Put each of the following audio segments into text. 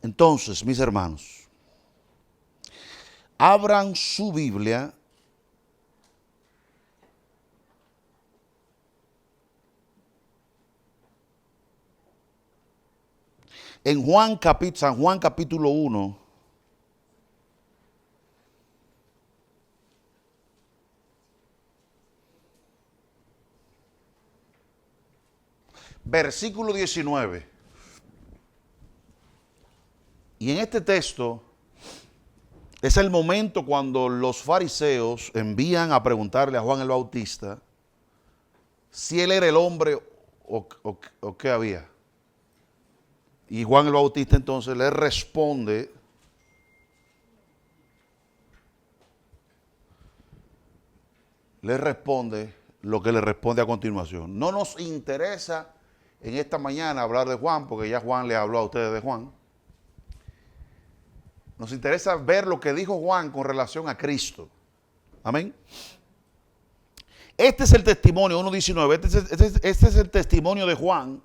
Entonces, mis hermanos, abran su Biblia en San Juan capítulo 1, versículo 19. Y en este texto es el momento cuando los fariseos envían a preguntarle a Juan el Bautista si él era el hombre o qué había. Y Juan el Bautista entonces le responde lo que le responde a continuación. No nos interesa en esta mañana hablar de Juan, porque ya Juan le habló a ustedes de Juan. Nos interesa ver lo que dijo Juan con relación a Cristo. Amén. Este es el testimonio, 1:19, este es el testimonio de Juan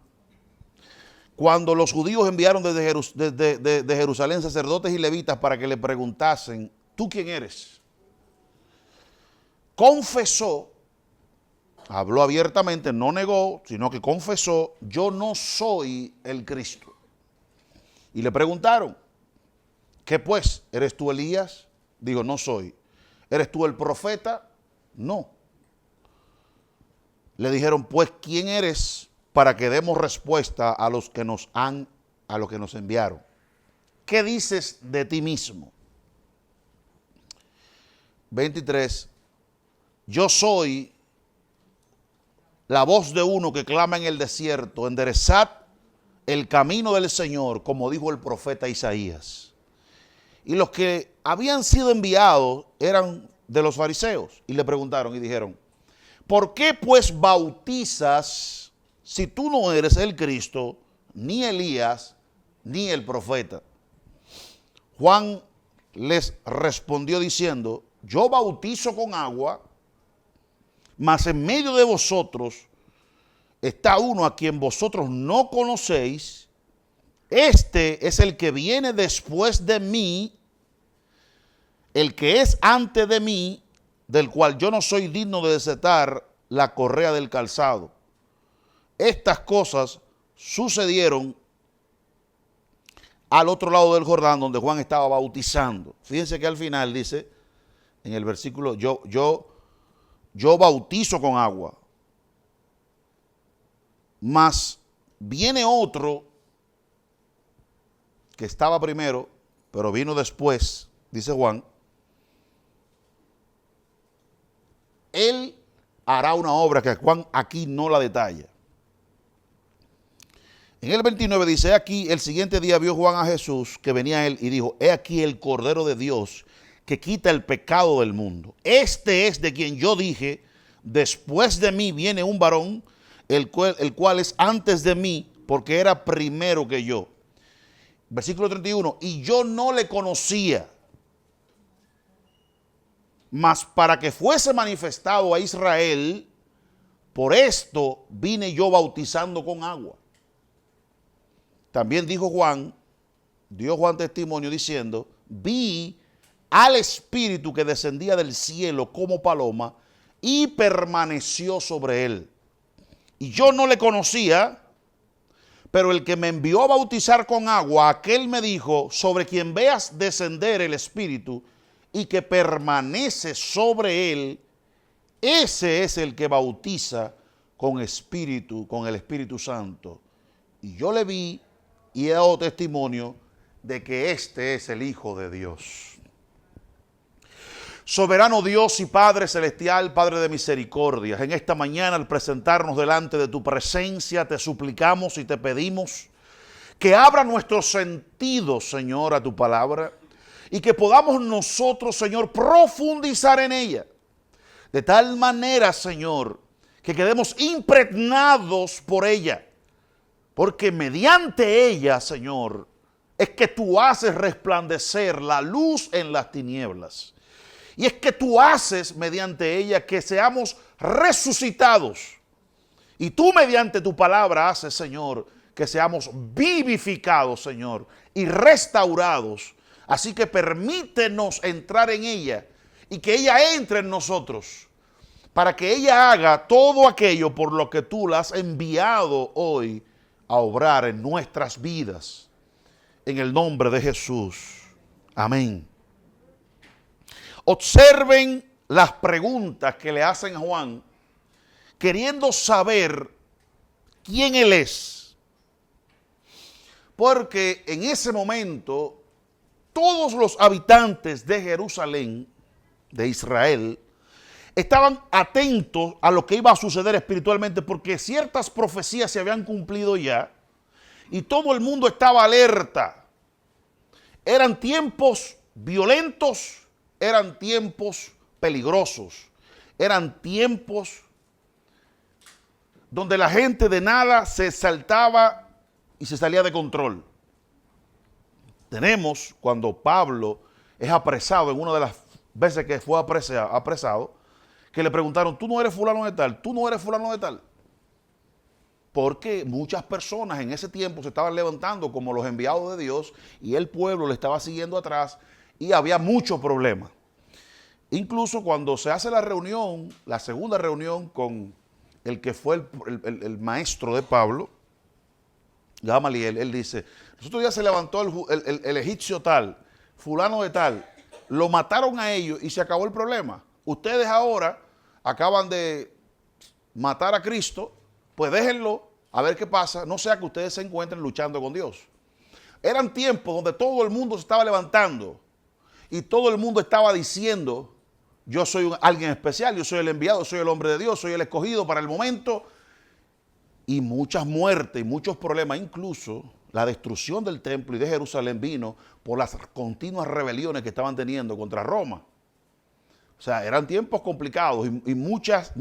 cuando los judíos enviaron desde Jerusalén sacerdotes y levitas para que le preguntasen, ¿tú quién eres? Confesó, habló abiertamente, no negó, sino que confesó, yo no soy el Cristo. Y le preguntaron, ¿qué pues? ¿Eres tú Elías? Dijo, no soy. ¿Eres tú el profeta? No. Le dijeron, pues, ¿quién eres para que demos respuesta a los que nos enviaron? ¿Qué dices de ti mismo? 23. Yo soy la voz de uno que clama en el desierto, enderezad el camino del Señor, como dijo el profeta Isaías. Y los que habían sido enviados eran de los fariseos. Y le preguntaron y dijeron, ¿por qué pues bautizas si tú no eres el Cristo, ni Elías, ni el profeta? Juan les respondió diciendo, yo bautizo con agua, mas en medio de vosotros está uno a quien vosotros no conocéis. Este es el que viene después de mí, el que es antes de mí, del cual yo no soy digno de desatar la correa del calzado. Estas cosas sucedieron al otro lado del Jordán, donde Juan estaba bautizando. Fíjense que al final dice, en el versículo, yo bautizo con agua, mas viene otro que estaba primero, pero vino después, dice Juan, él hará una obra que Juan aquí no la detalla. En el 29 dice, aquí el siguiente día vio Juan a Jesús que venía a él y dijo, he aquí el Cordero de Dios que quita el pecado del mundo. Este es de quien yo dije, después de mí viene un varón, el cual es antes de mí, porque era primero que yo. Versículo 31, y yo no le conocía, mas para que fuese manifestado a Israel, por esto vine yo bautizando con agua. También dio Juan testimonio diciendo, vi al Espíritu que descendía del cielo como paloma y permaneció sobre él. Y yo no le conocía, pero el que me envió a bautizar con agua, aquel me dijo, sobre quien veas descender el Espíritu y que permanece sobre él, ese es el que bautiza con el Espíritu Santo. Y yo le vi y he dado testimonio de que este es el Hijo de Dios. Soberano Dios y Padre Celestial, Padre de misericordia, en esta mañana al presentarnos delante de tu presencia te suplicamos y te pedimos que abra nuestros sentidos, Señor, a tu palabra y que podamos nosotros, Señor, profundizar en ella. De tal manera, Señor, que quedemos impregnados por ella. Porque mediante ella, Señor, es que tú haces resplandecer la luz en las tinieblas. Y es que tú haces mediante ella que seamos resucitados. Y tú mediante tu palabra haces, Señor, que seamos vivificados, Señor, y restaurados. Así que permítenos entrar en ella y que ella entre en nosotros, para que ella haga todo aquello por lo que tú la has enviado hoy a obrar en nuestras vidas. En el nombre de Jesús. Amén. Observen las preguntas que le hacen a Juan, queriendo saber quién él es. Porque en ese momento, todos los habitantes de Jerusalén, de Israel, estaban atentos a lo que iba a suceder espiritualmente, porque ciertas profecías se habían cumplido ya, y todo el mundo estaba alerta. Eran tiempos violentos, eran tiempos peligrosos, eran tiempos donde la gente de nada se exaltaba y se salía de control. Tenemos cuando Pablo es apresado, en una de las veces que fue apresado, que le preguntaron, ¿tú no eres fulano de tal? ¿Tú no eres fulano de tal? Porque muchas personas en ese tiempo se estaban levantando como los enviados de Dios y el pueblo le estaba siguiendo atrás y había muchos problemas. Incluso cuando se hace la reunión, la segunda reunión con el que fue el maestro de Pablo, Gamaliel, él dice, nosotros ya se levantó el egipcio tal, fulano de tal, lo mataron a ellos y se acabó el problema. Ustedes ahora acaban de matar a Cristo, pues déjenlo, a ver qué pasa, no sea que ustedes se encuentren luchando con Dios. Eran tiempos donde todo el mundo se estaba levantando y todo el mundo estaba diciendo, yo soy alguien especial, yo soy el enviado, soy el hombre de Dios, soy el escogido para el momento. Y muchas muertes y muchos problemas, incluso la destrucción del templo y de Jerusalén vino por las continuas rebeliones que estaban teniendo contra Roma. O sea, eran tiempos complicados y muchas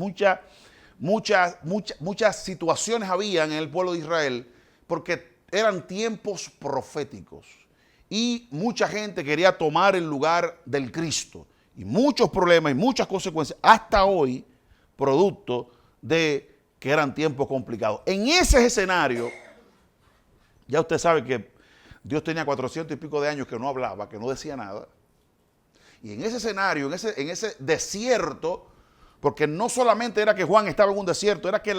situaciones habían en el pueblo de Israel porque eran tiempos proféticos y mucha gente quería tomar el lugar del Cristo y muchos problemas y muchas consecuencias hasta hoy, producto de que eran tiempos complicados. En ese escenario, ya usted sabe que Dios tenía 400 y pico de años que no hablaba, que no decía nada. Y en ese escenario, en ese desierto, porque no solamente era que Juan estaba en un desierto, era que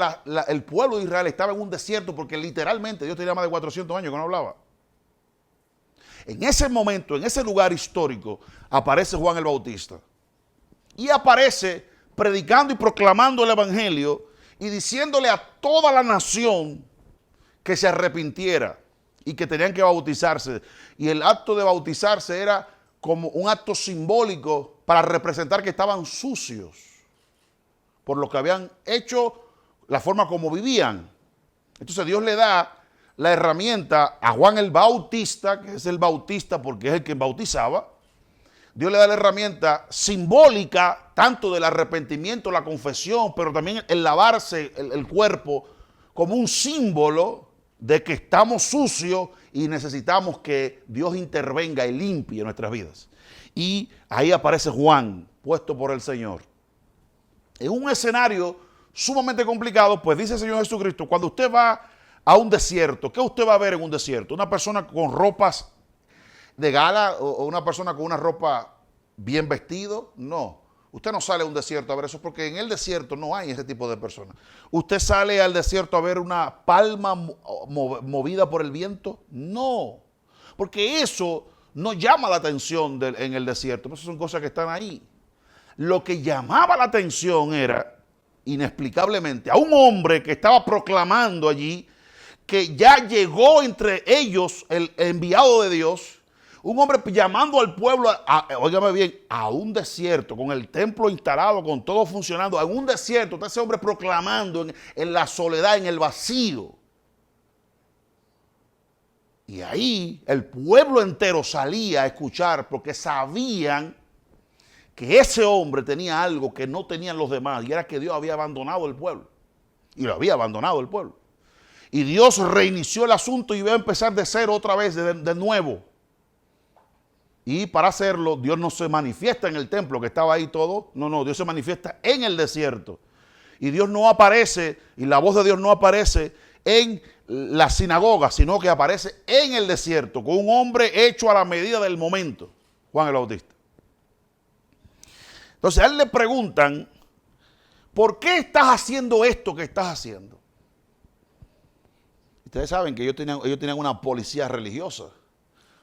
el pueblo de Israel estaba en un desierto, porque literalmente Dios tenía más de 400 años que no hablaba. En ese momento, en ese lugar histórico, aparece Juan el Bautista. Y aparece predicando y proclamando el evangelio y diciéndole a toda la nación que se arrepintiera y que tenían que bautizarse. Y el acto de bautizarse era como un acto simbólico para representar que estaban sucios por lo que habían hecho, la forma como vivían. Entonces Dios le da la herramienta a Juan el Bautista, que es el bautista porque es el que bautizaba. Dios le da la herramienta simbólica tanto del arrepentimiento, la confesión, pero también el lavarse el cuerpo como un símbolo de que estamos sucios y necesitamos que Dios intervenga y limpie nuestras vidas. Y ahí aparece Juan, puesto por el Señor. En un escenario sumamente complicado, pues dice el Señor Jesucristo, cuando usted va a un desierto, ¿qué usted va a ver en un desierto? Una persona con ropas de gala o una persona con una ropa bien vestido. No, usted no sale a un desierto a ver eso porque en el desierto no hay ese tipo de personas. Usted sale al desierto a ver una palma movida por el viento. No, porque eso no llama la atención en el desierto. Esas son cosas que están ahí. Lo que llamaba la atención era, inexplicablemente, a un hombre que estaba proclamando allí que ya llegó entre ellos el enviado de Dios. Un hombre llamando al pueblo, óigame bien, a un desierto, con el templo instalado, con todo funcionando, a un desierto, está ese hombre proclamando en la soledad, en el vacío. Y ahí el pueblo entero salía a escuchar porque sabían que ese hombre tenía algo que no tenían los demás, y era que Dios había abandonado el pueblo. Y lo había abandonado el pueblo. Y Dios reinició el asunto y iba a empezar de cero otra vez, de nuevo. Y para hacerlo, Dios no se manifiesta en el templo que estaba ahí todo. No, Dios se manifiesta en el desierto. Y Dios no aparece, y la voz de Dios no aparece en la sinagoga, sino que aparece en el desierto con un hombre hecho a la medida del momento, Juan el Bautista. Entonces a él le preguntan, ¿por qué estás haciendo esto que estás haciendo? Ustedes saben que ellos tenían una policía religiosa,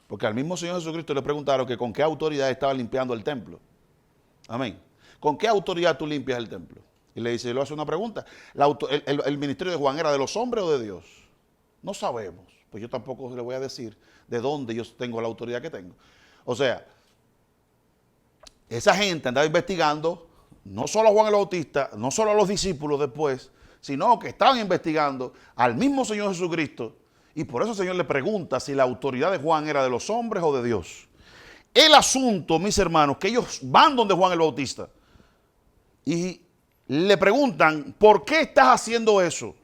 porque al mismo Señor Jesucristo le preguntaron que con qué autoridad estaba limpiando el templo. Amén. ¿Con qué autoridad tú limpias el templo? Y le dice, le hace una pregunta. ¿El ministerio de Juan era de los hombres o de Dios? No sabemos. Pues yo tampoco le voy a decir de dónde yo tengo la autoridad que tengo. O sea, esa gente andaba investigando, no solo a Juan el Bautista, no solo a los discípulos después, sino que estaban investigando al mismo Señor Jesucristo. Y por eso el Señor le pregunta si la autoridad de Juan era de los hombres o de Dios. El asunto, mis hermanos, que ellos van donde Juan el Bautista y le preguntan, ¿por qué estás haciendo eso?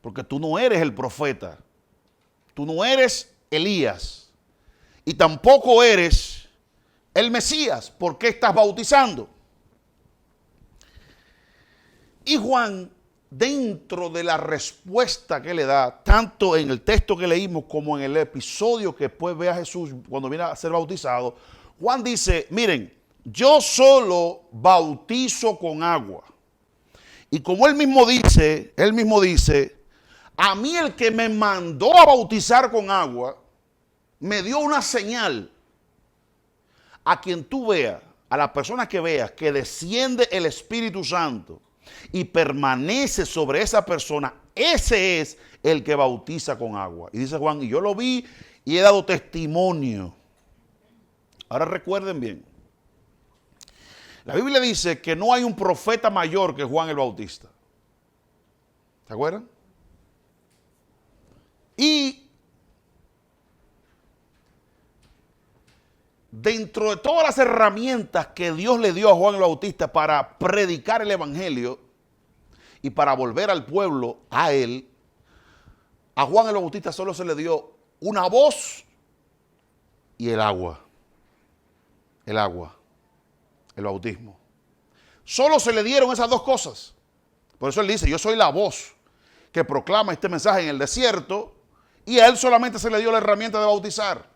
Porque tú no eres el profeta, tú no eres Elías y tampoco eres el Mesías. ¿Por qué estás bautizando? Y Juan, dentro de la respuesta que le da, tanto en el texto que leímos como en el episodio que después ve a Jesús cuando viene a ser bautizado, Juan dice, miren, yo solo bautizo con agua. Y como él mismo dice, a mí el que me mandó a bautizar con agua, me dio una señal. A quien tú veas, a la persona que veas que desciende el Espíritu Santo y permanece sobre esa persona, ese es el que bautiza con agua. Y dice Juan, y yo lo vi y he dado testimonio. Ahora recuerden bien, la Biblia dice que no hay un profeta mayor que Juan el Bautista. ¿Se acuerdan? Y dentro de todas las herramientas que Dios le dio a Juan el Bautista para predicar el evangelio y para volver al pueblo a él, a Juan el Bautista solo se le dio una voz y el agua. El agua, el bautismo. Solo se le dieron esas dos cosas. Por eso él dice, yo soy la voz que proclama este mensaje en el desierto, y a él solamente se le dio la herramienta de bautizar.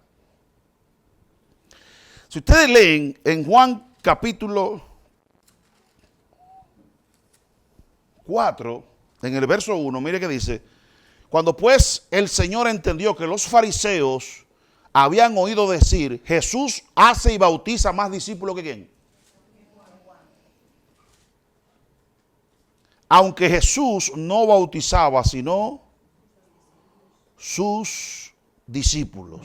Si ustedes leen en Juan capítulo 4, en el verso 1, mire que dice, cuando pues el Señor entendió que los fariseos habían oído decir, Jesús hace y bautiza más discípulos que ¿quién? Aunque Jesús no bautizaba, sino sus discípulos.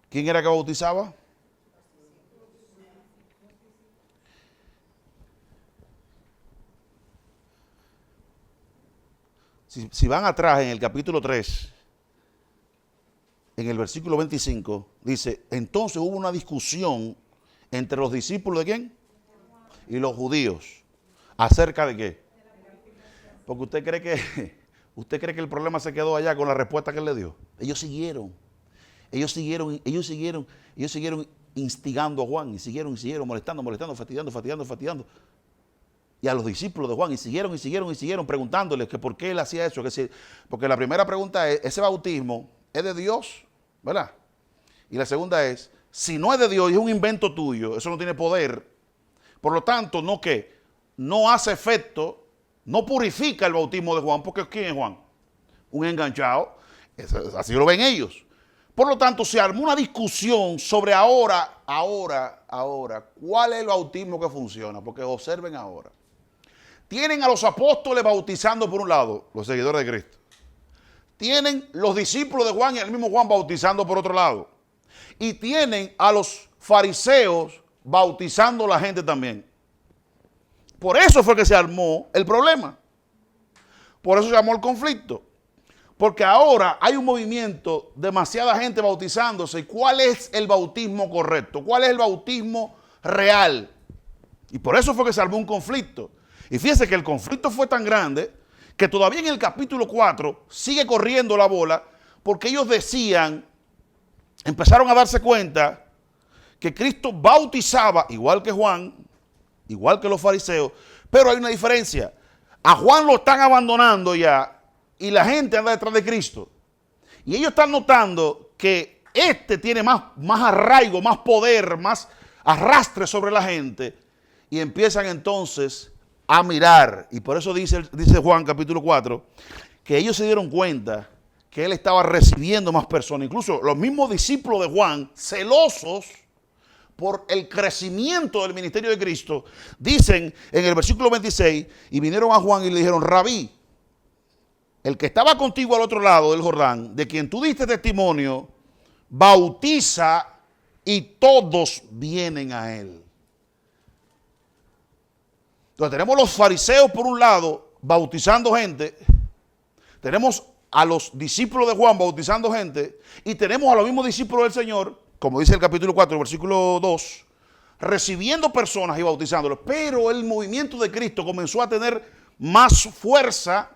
¿Quién era que bautizaba? Si van atrás en el capítulo 3, en el versículo 25, dice, entonces hubo una discusión entre los discípulos de ¿quién? Y los judíos. ¿Acerca de qué? Porque usted cree que el problema se quedó allá con la respuesta que él le dio. Ellos siguieron instigando a Juan y siguieron molestando, fastidiando. Y a los discípulos de Juan, y siguieron preguntándoles que por qué él hacía eso. Porque la primera pregunta es, ¿ese bautismo es de Dios? ¿Verdad? Y la segunda es, si no es de Dios y es un invento tuyo, eso no tiene poder. Por lo tanto, no hace efecto, no purifica el bautismo de Juan, porque ¿quién es Juan? Un enganchado, así lo ven ellos. Por lo tanto, se armó una discusión sobre ahora, ¿cuál es el bautismo que funciona? Porque observen ahora. Tienen a los apóstoles bautizando por un lado, los seguidores de Cristo. Tienen los discípulos de Juan y el mismo Juan bautizando por otro lado. Y tienen a los fariseos bautizando a la gente también. Por eso fue que se armó el problema. Por eso se armó el conflicto. Porque ahora hay un movimiento, demasiada gente bautizándose. ¿Cuál es el bautismo correcto? ¿Cuál es el bautismo real? Y por eso fue que se armó un conflicto. Y fíjense que el conflicto fue tan grande que todavía en el capítulo 4 sigue corriendo la bola, porque ellos empezaron a darse cuenta que Cristo bautizaba, igual que Juan, igual que los fariseos, pero hay una diferencia. A Juan lo están abandonando ya y la gente anda detrás de Cristo. Y ellos están notando que este tiene más arraigo, más poder, más arrastre sobre la gente. Y empiezan entonces a mirar. Y por eso dice Juan capítulo 4, que ellos se dieron cuenta que él estaba recibiendo más personas. Incluso los mismos discípulos de Juan, celosos por el crecimiento del ministerio de Cristo, dicen en el versículo 26, y vinieron a Juan y le dijeron: Rabí, el que estaba contigo al otro lado del Jordán, de quien tú diste testimonio, bautiza y todos vienen a él. Entonces tenemos los fariseos por un lado bautizando gente, tenemos a los discípulos de Juan bautizando gente y tenemos a los mismos discípulos del Señor, como dice el capítulo 4, versículo 2, recibiendo personas y bautizándolos. Pero el movimiento de Cristo comenzó a tener más fuerza,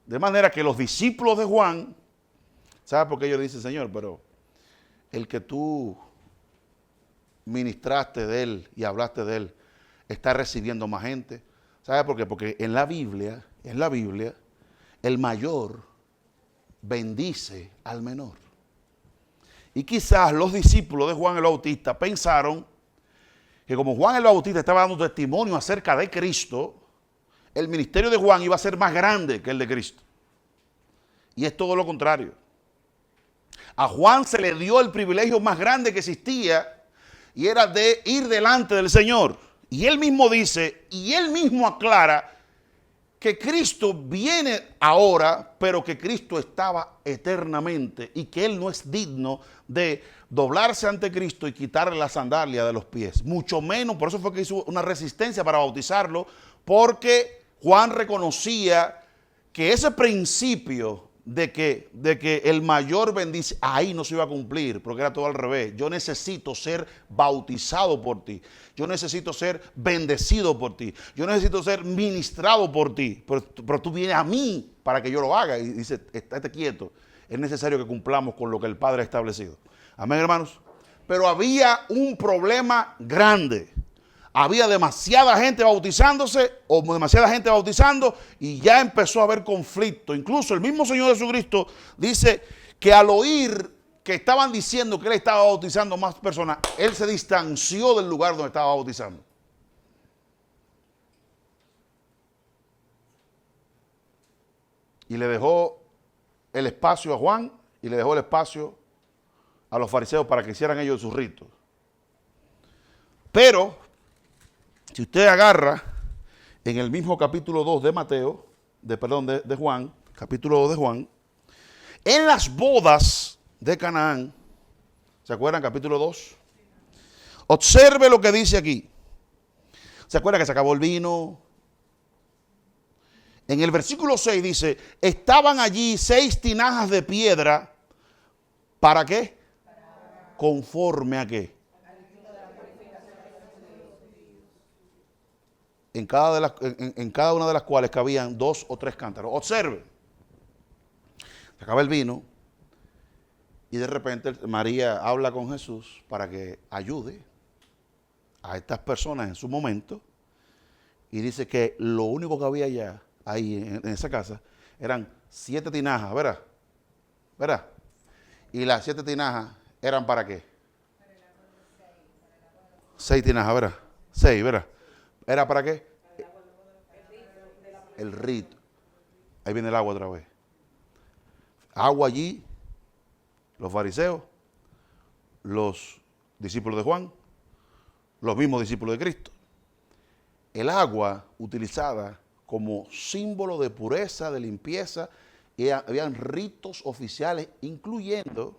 de manera que los discípulos de Juan, ¿sabes por qué ellos dicen: Señor, pero el que tú ministraste de él y hablaste de él está recibiendo más gente? ¿Sabes por qué? Porque en la Biblia, el mayor bendice al menor. Y quizás los discípulos de Juan el Bautista pensaron que como Juan el Bautista estaba dando testimonio acerca de Cristo, el ministerio de Juan iba a ser más grande que el de Cristo. Y es todo lo contrario. A Juan se le dio el privilegio más grande que existía y era de ir delante del Señor. Y él mismo dice, y él mismo aclara que Cristo viene ahora, pero que Cristo estaba eternamente y que él no es digno de doblarse ante Cristo y quitarle la sandalia de los pies. Mucho menos, por eso fue que hizo una resistencia para bautizarlo, porque Juan reconocía que ese principio de que el mayor bendice, ahí no se iba a cumplir, porque era todo al revés. Yo necesito ser bautizado por ti. Yo necesito ser bendecido por ti. Yo necesito ser ministrado por ti. Pero tú vienes a mí para que yo lo haga. Y dice: estate quieto. Es necesario que cumplamos con lo que el Padre ha establecido. Amén, hermanos. Pero había un problema grande. Había demasiada gente bautizándose o demasiada gente bautizando y ya empezó a haber conflicto. Incluso el mismo Señor Jesucristo dice que al oír que estaban diciendo que él estaba bautizando más personas, él se distanció del lugar donde estaba bautizando. Y le dejó el espacio a Juan y le dejó el espacio a los fariseos para que hicieran ellos sus ritos. Pero si usted agarra en el mismo capítulo 2 de Juan, capítulo 2 de Juan, en las bodas de Canaán, ¿se acuerdan? Capítulo 2. Observe lo que dice aquí. ¿Se acuerdan que se acabó el vino? En el versículo 6 dice: estaban allí 6 tinajas de piedra. ¿Para qué? ¿Conforme a qué? En cada una de las cuales cabían 2 o 3 cántaros. Observe. Se acaba el vino y de repente María habla con Jesús para que ayude a estas personas en su momento y dice que lo único que había allá, ahí en esa casa, eran 7 tinajas, ¿verdad? ¿Verdad? Y las 7 tinajas eran ¿para qué? 6 tinajas, ¿verdad? 6, ¿verdad? ¿Era para qué? El rito. Ahí viene el agua otra vez. Agua allí, los fariseos, los discípulos de Juan, los mismos discípulos de Cristo. El agua utilizada como símbolo de pureza, de limpieza, y habían ritos oficiales, incluyendo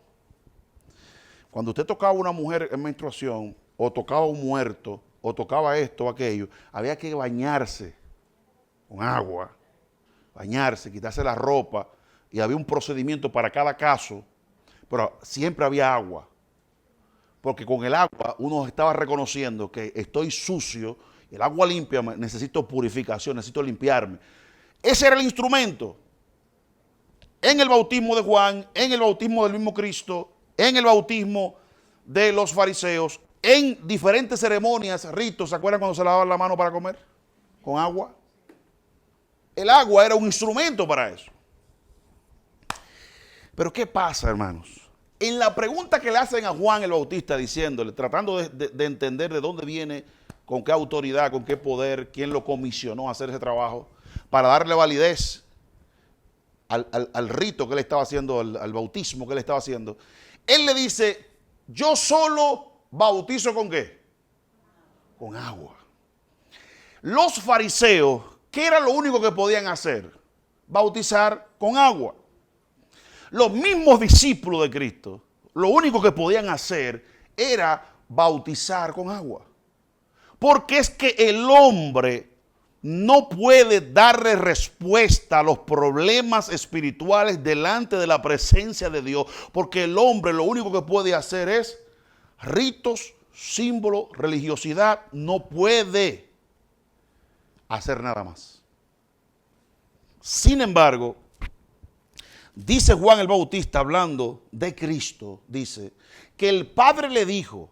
cuando usted tocaba a una mujer en menstruación, o tocaba a un muerto, o tocaba esto o aquello, había que bañarse con agua, bañarse, quitarse la ropa, y había un procedimiento para cada caso, pero siempre había agua, porque con el agua uno estaba reconociendo que estoy sucio, y el agua limpia, necesito purificación, necesito limpiarme. Ese era el instrumento. En el bautismo de Juan, en el bautismo del mismo Cristo, en el bautismo de los fariseos, en diferentes ceremonias, ritos. ¿Se acuerdan cuando se lavaban la mano para comer? Con agua. El agua era un instrumento para eso. Pero ¿qué pasa, hermanos? En la pregunta que le hacen a Juan el Bautista, diciéndole, tratando de entender de dónde viene, con qué autoridad, con qué poder, quién lo comisionó a hacer ese trabajo, para darle validez al rito que él estaba haciendo, al bautismo que él estaba haciendo, él le dice, yo solo bautizo ¿con qué? Con agua. Los fariseos, ¿qué era lo único que podían hacer? Bautizar con agua. Los mismos discípulos de Cristo, lo único que podían hacer era bautizar con agua. Porque es que el hombre no puede darle respuesta a los problemas espirituales delante de la presencia de Dios. Porque el hombre lo único que puede hacer es ritos, símbolos, religiosidad. No puede hacer nada más. Sin embargo, dice Juan el Bautista, hablando de Cristo, dice que el Padre le dijo,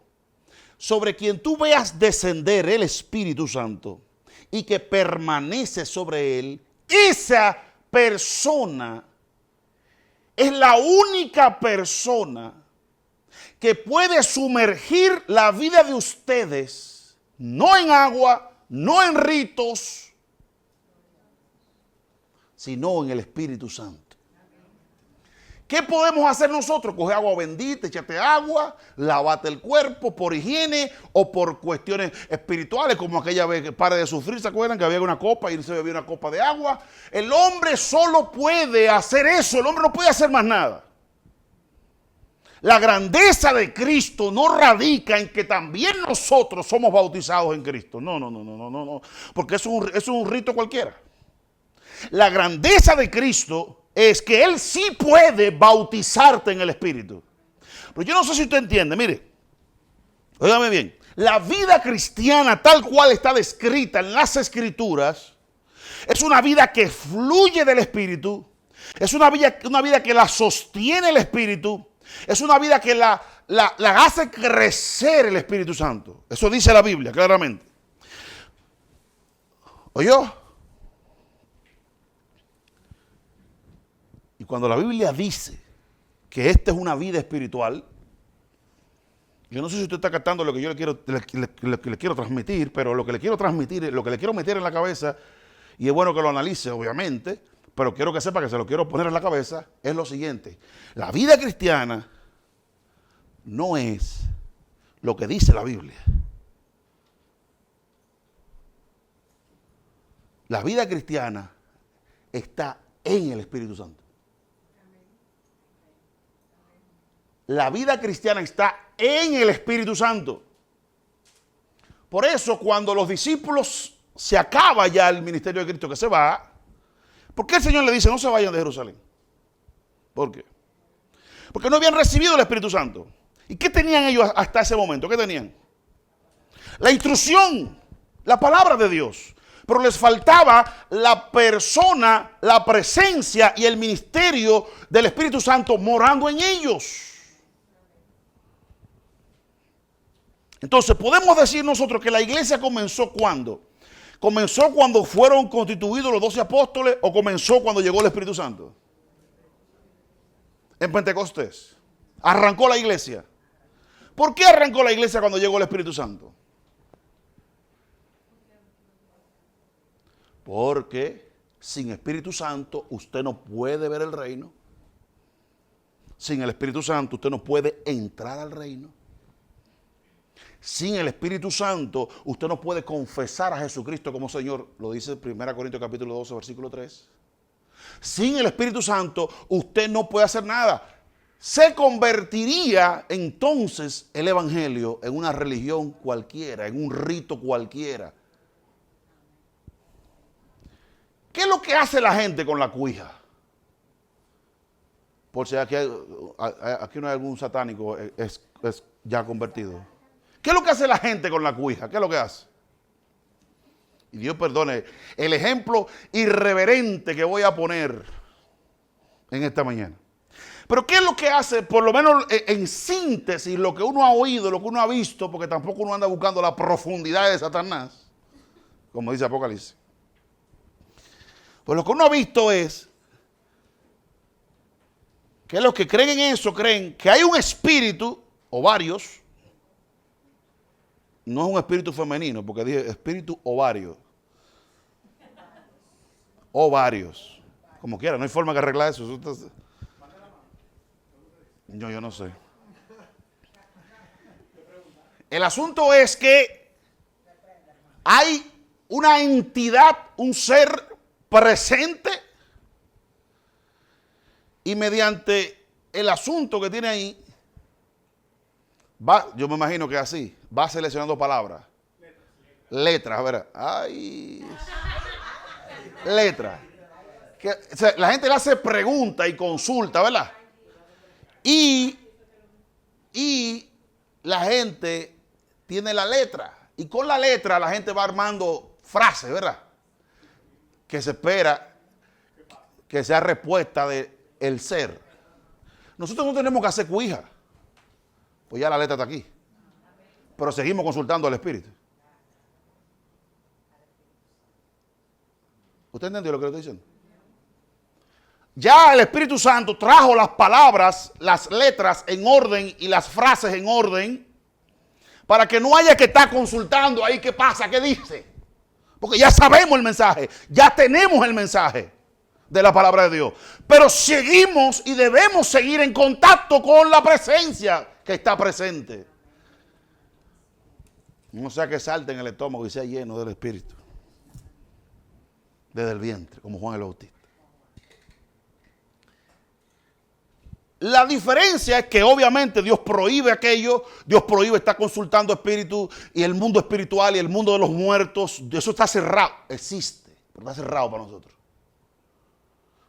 sobre quien tú veas descender el Espíritu Santo y que permanece sobre él, esa persona es la única persona que puede sumergir la vida de ustedes, no en agua, no en ritos, sino en el Espíritu Santo. ¿Qué podemos hacer nosotros? Coger agua bendita, échate agua, lavate el cuerpo por higiene o por cuestiones espirituales, como aquella vez que pare de sufrir, ¿se acuerdan? Que había una copa y se bebía una copa de agua. El hombre solo puede hacer eso, el hombre no puede hacer más nada. La grandeza de Cristo no radica en que también nosotros somos bautizados en Cristo. No, porque eso es un rito cualquiera. La grandeza de Cristo es que Él sí puede bautizarte en el Espíritu. Pero yo no sé si usted entiende, mire, óigame bien, la vida cristiana tal cual está descrita en las Escrituras, es una vida que fluye del Espíritu, es una vida que la sostiene el Espíritu, es una vida que la hace crecer el Espíritu Santo. Eso dice la Biblia claramente. ¿Oyó? Y cuando la Biblia dice que esta es una vida espiritual, yo no sé si usted está captando lo que yo le quiero transmitir, pero lo que le quiero transmitir, lo que le quiero meter en la cabeza, y es bueno que lo analice, obviamente, pero quiero que sepa que se lo quiero poner en la cabeza, es lo siguiente. La vida cristiana no es lo que dice la Biblia. La vida cristiana está en el Espíritu Santo. La vida cristiana está en el Espíritu Santo. Por eso, cuando los discípulos se acaba ya el ministerio de Cristo, que se va, ¿por qué el Señor le dice no se vayan de Jerusalén? ¿Por qué? Porque no habían recibido el Espíritu Santo. ¿Y qué tenían ellos hasta ese momento? ¿Qué tenían? La instrucción, la palabra de Dios. Pero les faltaba la persona, la presencia y el ministerio del Espíritu Santo morando en ellos. Entonces, podemos decir nosotros que la iglesia comenzó ¿cuándo? ¿Comenzó cuando fueron constituidos los 12 apóstoles o comenzó cuando llegó el Espíritu Santo? En Pentecostés. Arrancó la iglesia. ¿Por qué arrancó la iglesia cuando llegó el Espíritu Santo? Porque sin Espíritu Santo usted no puede ver el reino. Sin el Espíritu Santo usted no puede entrar al reino. Sin el Espíritu Santo, usted no puede confesar a Jesucristo como Señor. Lo dice 1 Corintios capítulo 12, versículo 3. Sin el Espíritu Santo, usted no puede hacer nada. Se convertiría entonces el Evangelio en una religión cualquiera, en un rito cualquiera. ¿Qué es lo que hace la gente con la cuija? Por si aquí no hay algún satánico, es ya convertido. ¿Qué es lo que hace la gente con la cuija? ¿Qué es lo que hace? Y Dios perdone el ejemplo irreverente que voy a poner en esta mañana. Pero ¿qué es lo que hace? Por lo menos en síntesis, lo que uno ha oído, lo que uno ha visto, porque tampoco uno anda buscando la profundidad de Satanás, como dice Apocalipsis. Pues lo que uno ha visto es que los que creen en eso creen que hay un espíritu, o varios, no es un espíritu femenino, porque dije espíritu ovario. O varios. Como quiera, no hay forma que arreglar eso. Yo no sé. El asunto es que hay una entidad, un ser presente, y mediante el asunto que tiene ahí, yo me imagino que así, va seleccionando palabras. Letras, a ver. Ay. Letras. O sea, la gente le hace preguntas y consulta, ¿verdad? Y la gente tiene la letra. Y con la letra la gente va armando frases, ¿verdad? Que se espera que sea respuesta del ser. Nosotros no tenemos que hacer cuija. Pues ya la letra está aquí. Pero seguimos consultando al Espíritu. ¿Usted entendió lo que le estoy diciendo? Ya el Espíritu Santo trajo las palabras, las letras en orden y las frases en orden para que no haya que estar consultando ahí qué pasa, qué dice. Porque ya sabemos el mensaje, ya tenemos el mensaje de la palabra de Dios. Pero seguimos y debemos seguir en contacto con la presencia que está presente. No sea que salte en el estómago y sea lleno del Espíritu. Desde el vientre, como Juan el Bautista. La diferencia es que obviamente Dios prohíbe aquello, Dios prohíbe estar consultando espíritus y el mundo espiritual y el mundo de los muertos, eso está cerrado, existe, pero está cerrado para nosotros.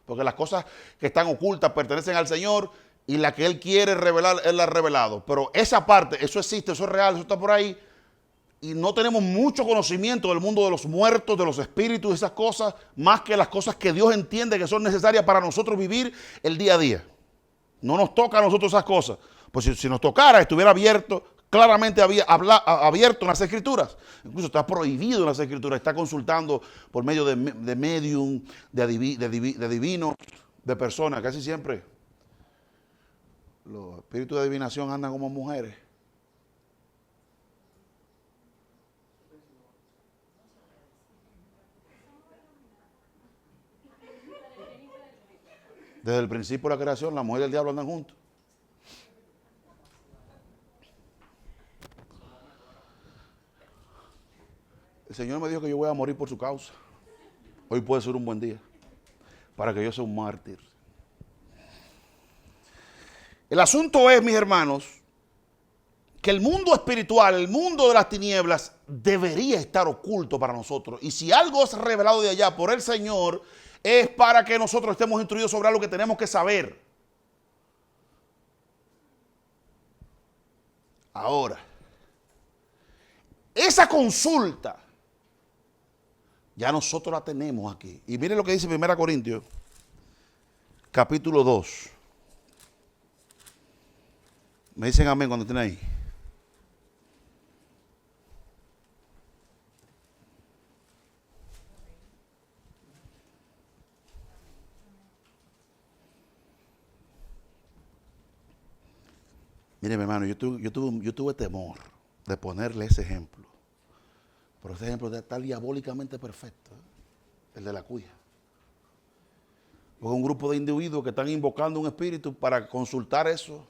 Porque las cosas que están ocultas pertenecen al Señor y la que Él quiere revelar, Él la ha revelado. Pero esa parte, eso existe, eso es real, eso está por ahí y no tenemos mucho conocimiento del mundo de los muertos, de los espíritus, esas cosas, más que las cosas que Dios entiende que son necesarias para nosotros vivir el día a día. No nos toca a nosotros esas cosas. Pues si nos tocara, estuviera abierto, claramente abierto en las Escrituras. Incluso está prohibido en las Escrituras. Está consultando por medio de medium, de divinos, de personas. Casi siempre los espíritus de adivinación andan como mujeres. Desde el principio de la creación, la mujer y el diablo andan juntos. El Señor me dijo que yo voy a morir por su causa. Hoy puede ser un buen día para que yo sea un mártir. El asunto es, mis hermanos, que el mundo espiritual, el mundo de las tinieblas, debería estar oculto para nosotros. Y si algo es revelado de allá por el Señor, es para que nosotros estemos instruidos sobre algo que tenemos que saber. Ahora, esa consulta ya nosotros la tenemos aquí. Y miren lo que dice 1 Corintios, capítulo 2. Me dicen amén cuando estén ahí. Mire, mi hermano, yo tuve temor de ponerle ese ejemplo. Pero ese ejemplo está diabólicamente perfecto. El de la cuija. Es un grupo de individuos que están invocando un espíritu para consultar eso.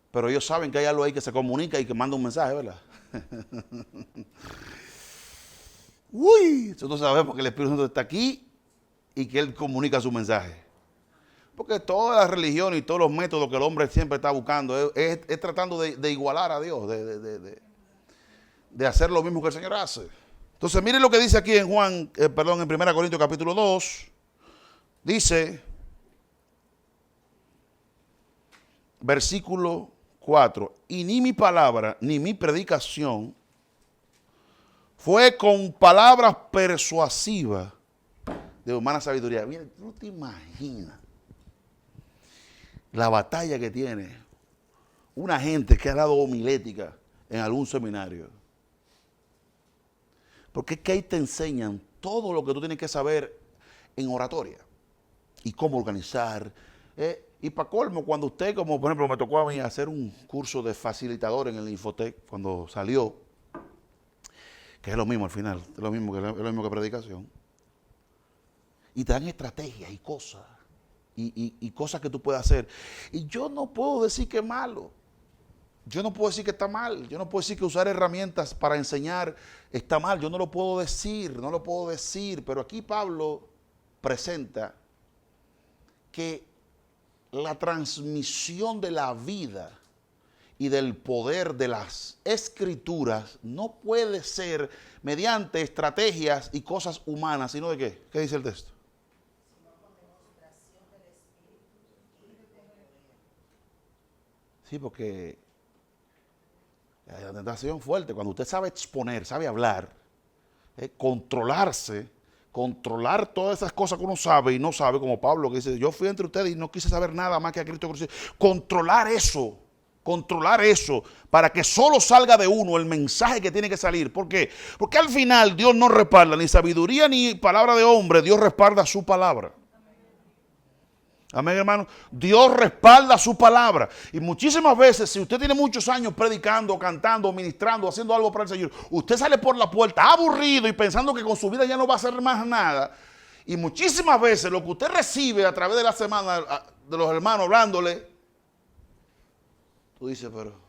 Pero ellos saben que hay algo ahí que se comunica y que manda un mensaje, ¿verdad? Uy, nosotros sabemos que el Espíritu Santo está aquí y que Él comunica su mensaje. Porque todas las religiones y todos los métodos que el hombre siempre está buscando es tratando de igualar a Dios, de hacer lo mismo que el Señor hace. Entonces, miren lo que dice aquí en en 1 Corintios capítulo 2. Dice, versículo 4, y ni mi palabra ni mi predicación fue con palabras persuasivas de humana sabiduría. Mira, tú te imaginas la batalla que tiene una gente que ha dado homilética en algún seminario. Porque es que ahí te enseñan todo lo que tú tienes que saber en oratoria y cómo organizar. Y para colmo, cuando usted, como por ejemplo me tocó a mí hacer un curso de facilitador en el Infotec cuando salió, que es lo mismo al final, es lo mismo que predicación, y te dan estrategias y cosas, y cosas que tú puedes hacer. Y yo no puedo decir que es malo. Yo no puedo decir que está mal, yo no puedo decir que usar herramientas para enseñar está mal, yo no lo puedo decir, pero aquí Pablo presenta que la transmisión de la vida y del poder de las escrituras no puede ser mediante estrategias y cosas humanas, sino de qué. ¿Qué dice el texto? Sí, porque la tentación fuerte, cuando usted sabe exponer, sabe hablar, controlarse, controlar todas esas cosas que uno sabe y no sabe, como Pablo que dice, yo fui entre ustedes y no quise saber nada más que a Cristo crucificado. Controlar eso, para que solo salga de uno el mensaje que tiene que salir. ¿Por qué? Porque al final Dios no respalda ni sabiduría ni palabra de hombre, Dios respalda su palabra. Amén, hermano. Dios respalda su palabra. Y muchísimas veces, si usted tiene muchos años predicando, cantando, ministrando, haciendo algo para el Señor, usted sale por la puerta aburrido y pensando que con su vida ya no va a hacer más nada. Y muchísimas veces lo que usted recibe a través de la semana de los hermanos hablándole, tú dices, pero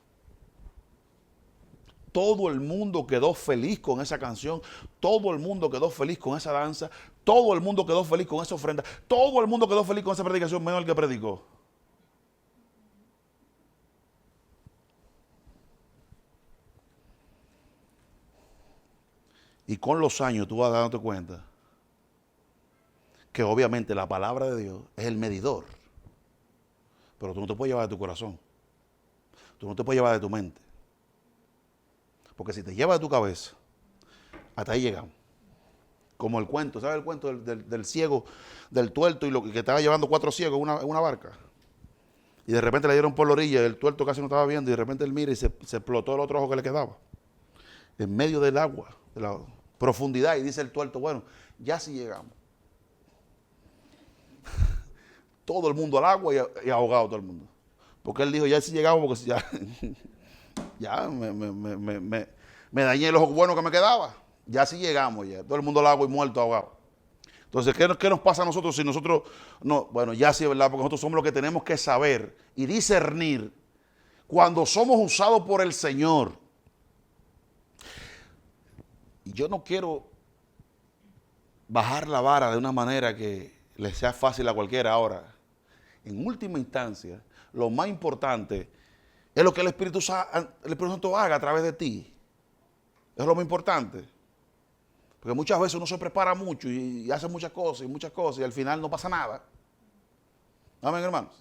todo el mundo quedó feliz con esa canción, todo el mundo quedó feliz con esa danza, todo el mundo quedó feliz con esa ofrenda, todo el mundo quedó feliz con esa predicación, menos el que predicó. Y con los años tú vas dándote cuenta que obviamente la palabra de Dios es el medidor, pero tú no te puedes llevar de tu corazón, tú no te puedes llevar de tu mente. Porque si te lleva de tu cabeza, hasta ahí llegamos. Como el cuento, ¿sabes el cuento del ciego, del tuerto y lo que estaba llevando 4 ciegos en una barca? Y de repente le dieron por la orilla, el tuerto casi no estaba viendo y de repente él mira y se explotó el otro ojo que le quedaba. En medio del agua, de la profundidad, y dice el tuerto, bueno, ya sí llegamos. Todo el mundo al agua y ahogado todo el mundo. Porque él dijo, ya sí llegamos porque ya me dañé el ojo bueno que me quedaba. Ya sí llegamos ya. Todo el mundo al agua y muerto, ahogado. Entonces, ¿qué nos pasa a nosotros si nosotros no? Bueno, ya sí es verdad, porque nosotros somos los que tenemos que saber y discernir cuando somos usados por el Señor. Y yo no quiero bajar la vara de una manera que le sea fácil a cualquiera. Ahora, en última instancia, lo más importante es lo que el Espíritu Santo haga a través de ti. Es lo más importante. Porque muchas veces uno se prepara mucho y hace muchas cosas y al final no pasa nada. Amén, hermanos.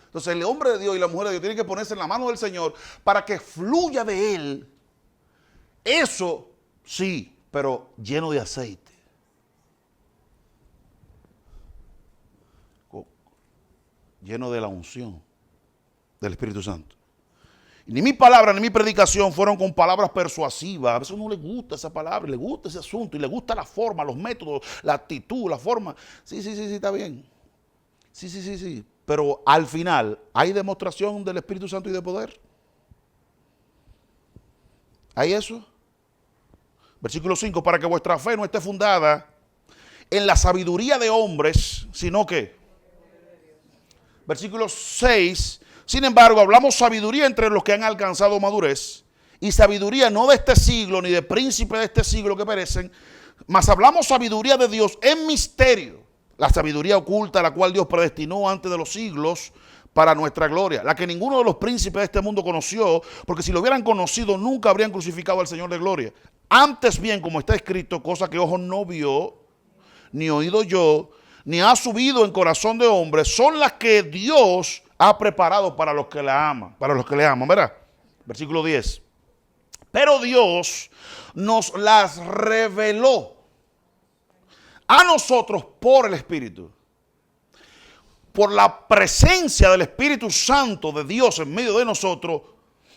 Entonces el hombre de Dios y la mujer de Dios tienen que ponerse en la mano del Señor para que fluya de Él. Eso sí, pero lleno de aceite. Lleno de la unción del Espíritu Santo. Ni mi palabra ni mi predicación fueron con palabras persuasivas. A veces no le gusta esa palabra, le gusta ese asunto y le gusta la forma, los métodos, la actitud, la forma. Sí, está bien. Sí. Pero al final, ¿hay demostración del Espíritu Santo y de poder? ¿Hay eso? Versículo 5, para que vuestra fe no esté fundada en la sabiduría de hombres, sino que. Versículo 6, sin embargo, hablamos sabiduría entre los que han alcanzado madurez, y sabiduría no de este siglo, ni de príncipes de este siglo que perecen, mas hablamos sabiduría de Dios en misterio, la sabiduría oculta, la cual Dios predestinó antes de los siglos para nuestra gloria, la que ninguno de los príncipes de este mundo conoció, porque si lo hubieran conocido, nunca habrían crucificado al Señor de gloria. Antes bien, como está escrito, cosa que ojo no vio, ni oído yo, ni ha subido en corazón de hombre, son las que Dios ha preparado para los que la aman, ¿verdad? Versículo 10. Pero Dios nos las reveló a nosotros por el Espíritu. por la presencia del Espíritu Santo de Dios en medio de nosotros,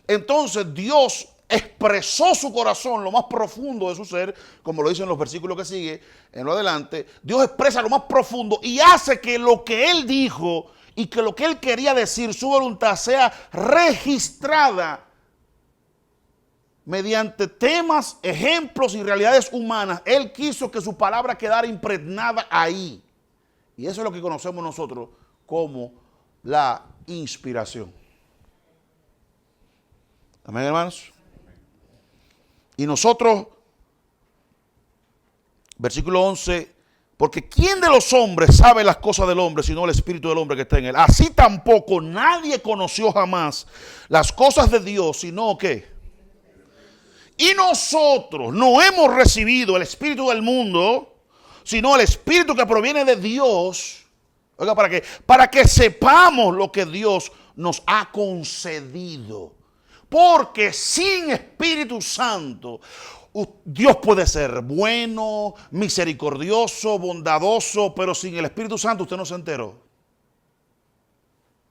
entonces Dios expresó su corazón, lo más profundo de su ser, como lo dicen los versículos que sigue en lo adelante. Dios expresa lo más profundo y hace que lo que Él dijo y que lo que Él quería decir, su voluntad, sea registrada mediante temas, ejemplos y realidades humanas. Él quiso que su palabra quedara impregnada ahí. Y eso es lo que conocemos nosotros como la inspiración. Amén, hermanos. Y nosotros, versículo 11, porque ¿quién de los hombres sabe las cosas del hombre sino el espíritu del hombre que está en él? Así tampoco nadie conoció jamás las cosas de Dios, sino que... Y nosotros no hemos recibido el espíritu del mundo, sino el espíritu que proviene de Dios. Oiga, ¿para qué? Para que sepamos lo que Dios nos ha concedido. Porque sin Espíritu Santo, Dios puede ser bueno, misericordioso, bondadoso, pero sin el Espíritu Santo usted no se enteró.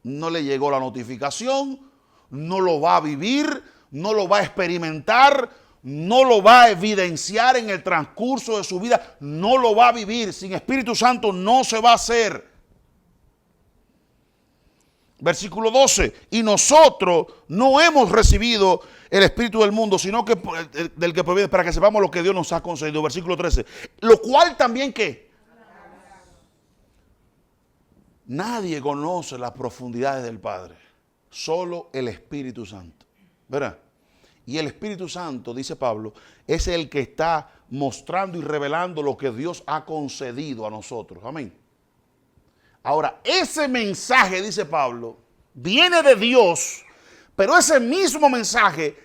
No le llegó la notificación, no lo va a vivir, no lo va a experimentar, no lo va a evidenciar en el transcurso de su vida, no lo va a vivir. Sin Espíritu Santo no se va a hacer. Versículo 12, y nosotros no hemos recibido el espíritu del mundo, sino que del que proviene, para que sepamos lo que Dios nos ha concedido. Versículo 13, lo cual también ¿qué? Nadie conoce las profundidades del Padre, solo el Espíritu Santo. ¿Verdad? Y el Espíritu Santo, dice Pablo, es el que está mostrando y revelando lo que Dios ha concedido a nosotros. Amén. Ahora, ese mensaje, dice Pablo, viene de Dios, pero ese mismo mensaje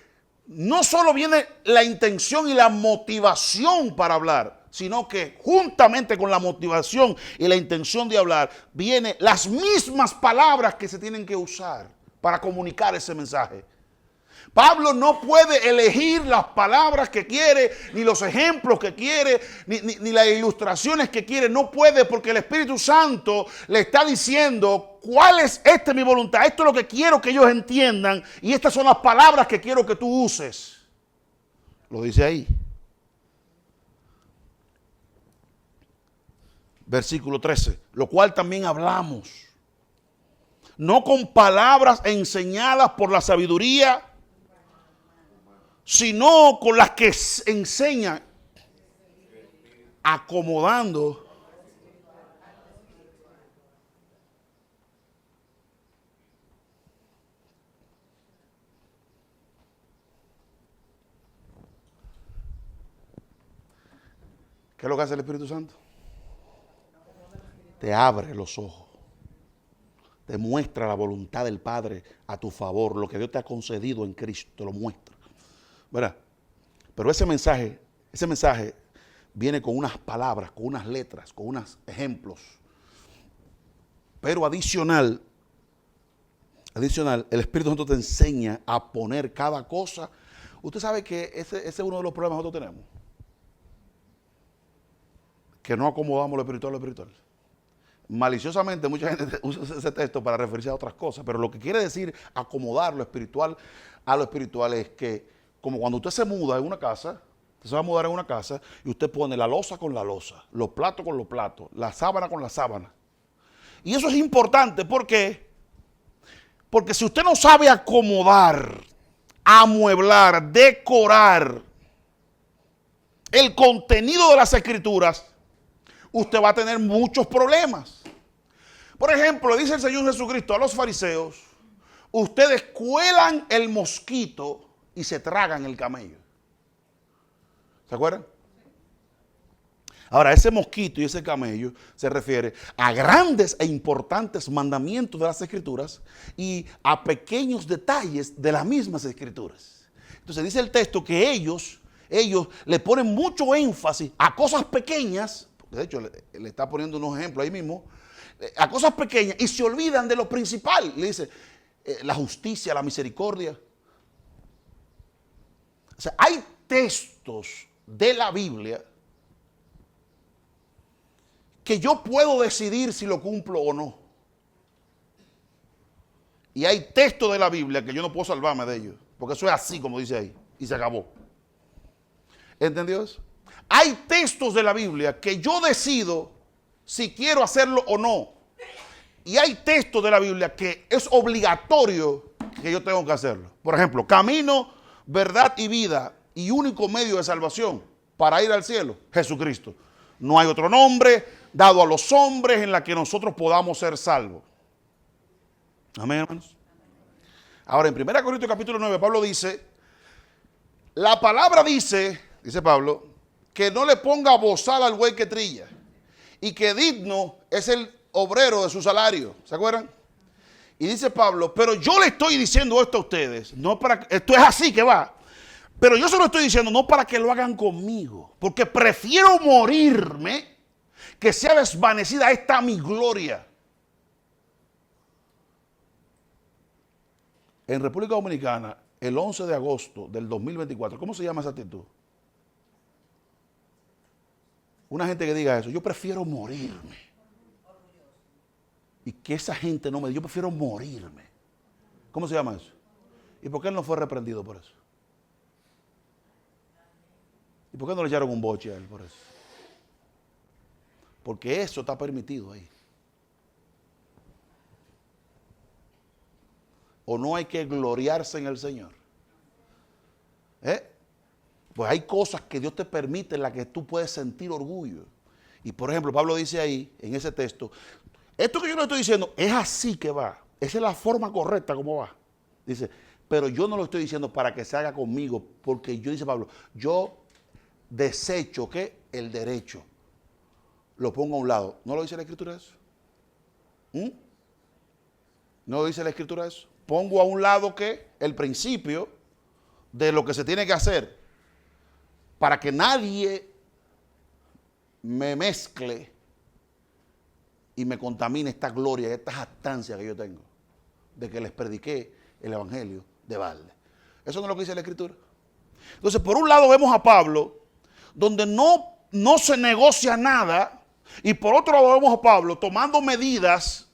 no solo viene la intención y la motivación para hablar, sino que juntamente con la motivación y la intención de hablar, vienen las mismas palabras que se tienen que usar para comunicar ese mensaje. Pablo no puede elegir las palabras que quiere, ni los ejemplos que quiere, ni las ilustraciones que quiere. No puede, porque el Espíritu Santo le está diciendo cuál es mi voluntad. Esto es lo que quiero que ellos entiendan y estas son las palabras que quiero que tú uses. Lo dice ahí. Versículo 13, lo cual también hablamos. No con palabras enseñadas por la sabiduría, sino con las que enseñan, acomodando ¿qué es lo que hace el Espíritu Santo? Te abre los ojos, te muestra la voluntad del Padre a tu favor, lo que Dios te ha concedido en Cristo, te lo muestra. ¿Verdad? Pero ese mensaje viene con unas palabras, con unas letras, con unos ejemplos. Pero adicional, el Espíritu Santo te enseña a poner cada cosa. Usted sabe que ese es uno de los problemas que nosotros tenemos. Que no acomodamos lo espiritual a lo espiritual. Maliciosamente mucha gente usa ese texto para referirse a otras cosas, pero lo que quiere decir acomodar lo espiritual a lo espiritual es que como cuando usted se muda en una casa, usted se va a mudar en una casa y usted pone la loza con la loza, los platos con los platos, la sábana con la sábana. Y eso es importante, ¿por qué? Porque si usted no sabe acomodar, amueblar, decorar el contenido de las Escrituras, usted va a tener muchos problemas. Por ejemplo, dice el Señor Jesucristo a los fariseos, ustedes cuelan el mosquito y se tragan el camello. ¿Se acuerdan? Ahora, ese mosquito y ese camello se refiere a grandes e importantes mandamientos de las Escrituras y a pequeños detalles de las mismas Escrituras. Entonces dice el texto que ellos le ponen mucho énfasis a cosas pequeñas, de hecho le está poniendo unos ejemplos ahí mismo, a cosas pequeñas y se olvidan de lo principal. Le dice la justicia, la misericordia. O sea, hay textos de la Biblia que yo puedo decidir si lo cumplo o no. Y hay textos de la Biblia que yo no puedo salvarme de ellos, porque eso es así como dice ahí, y se acabó. ¿Entendió eso? Hay textos de la Biblia que yo decido si quiero hacerlo o no. Y hay textos de la Biblia que es obligatorio que yo tengo que hacerlo. Por ejemplo, camino, verdad y vida y único medio de salvación para ir al cielo, Jesucristo. No hay otro nombre dado a los hombres en la que nosotros podamos ser salvos. Amén, hermanos. Ahora, en 1 Corintios capítulo 9, Pablo dice, la palabra dice Pablo, que no le ponga bozal al buey que trilla y que digno es el obrero de su salario. ¿Se acuerdan? Y dice Pablo, pero yo le estoy diciendo esto a ustedes, no para, esto es así que va, pero yo se lo estoy diciendo no para que lo hagan conmigo, porque prefiero morirme que sea desvanecida esta mi gloria. En República Dominicana, el 11 de agosto del 2024, ¿cómo se llama esa actitud? Una gente que diga eso, yo prefiero morirme. Y que esa gente no me diga, yo prefiero morirme. ¿Cómo se llama eso? ¿Y por qué él no fue reprendido por eso? ¿Y por qué no le echaron un boche a él por eso? Porque eso está permitido ahí. ¿O no hay que gloriarse en el Señor? Pues hay cosas que Dios te permite en las que tú puedes sentir orgullo. Y por ejemplo, Pablo dice ahí, en ese texto, esto que yo le estoy diciendo es así que va. Esa es la forma correcta como va. Dice, pero yo no lo estoy diciendo para que se haga conmigo, porque yo, dice Pablo, yo desecho que el derecho lo pongo a un lado. ¿No lo dice la Escritura eso? ¿No lo dice la Escritura eso? Pongo a un lado que el principio de lo que se tiene que hacer para que nadie me mezcle y me contamine esta gloria, esta jactancia que yo tengo de que les prediqué el evangelio de balde. Eso no es lo que dice la Escritura. Entonces, por un lado vemos a Pablo donde no se negocia nada, y por otro lado vemos a Pablo tomando medidas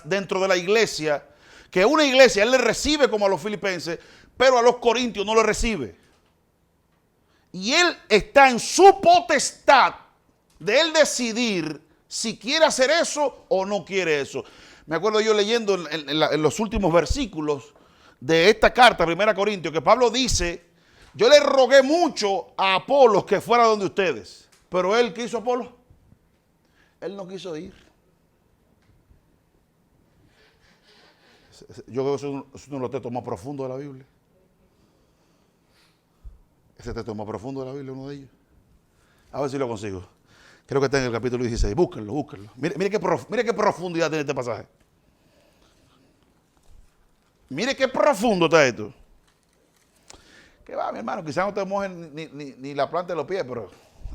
dentro de la iglesia, que una iglesia él le recibe como a los filipenses, pero a los corintios no le recibe. Y él está en su potestad de él decidir si quiere hacer eso o no quiere eso. Me acuerdo yo leyendo en los últimos versículos de esta carta, 1 Corintios, que Pablo dice, yo le rogué mucho a Apolos que fuera donde ustedes, pero él, ¿qué hizo Apolos? Él no quiso ir. Yo creo que es uno de los textos más profundos de la Biblia. Ese texto más profundo de la Biblia, uno de ellos. A ver si lo consigo. Creo que está en el capítulo 16. Búsquenlo. Mire qué profundidad tiene este pasaje. Mire qué profundo está esto. Que va, mi hermano, quizás no te mojen ni la planta de los pies, pero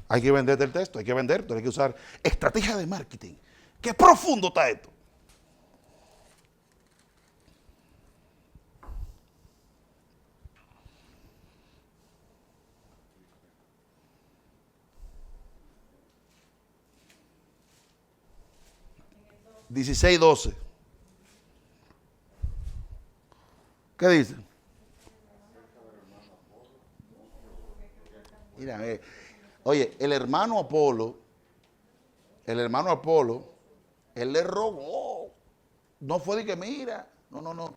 hay que venderte el texto, hay que venderte, hay que usar estrategia de marketing. Qué profundo está esto. (16:12) ¿Qué dice? Mira, oye, el hermano Apolo, él le rogó. No fue de que mira, no.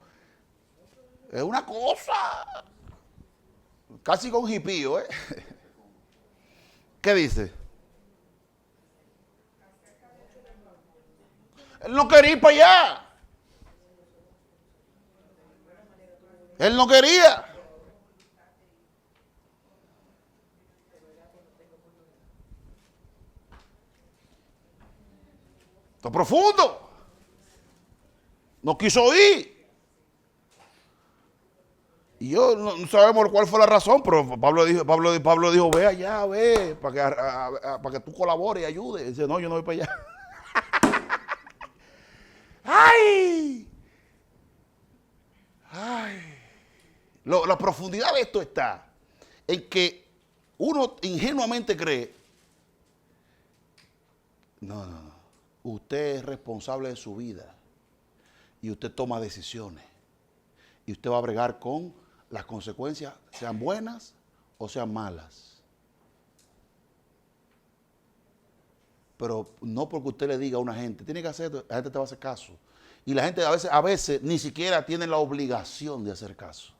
Es una cosa, casi con hipío, ¿Qué dice? Él no quería ir para allá. Él no quería. Está profundo. No quiso ir. Y yo no sabemos cuál fue la razón, pero Pablo dijo, ve allá, ve, para que tú colabores y ayudes. Y dice, no, yo no voy para allá. ¡Ay! La profundidad de esto está en que uno ingenuamente cree, no, usted es responsable de su vida y usted toma decisiones. Y usted va a bregar con las consecuencias, sean buenas o sean malas. Pero no porque usted le diga a una gente, tiene que hacer, la gente te va a hacer caso. Y la gente a veces ni siquiera tiene la obligación de hacer caso.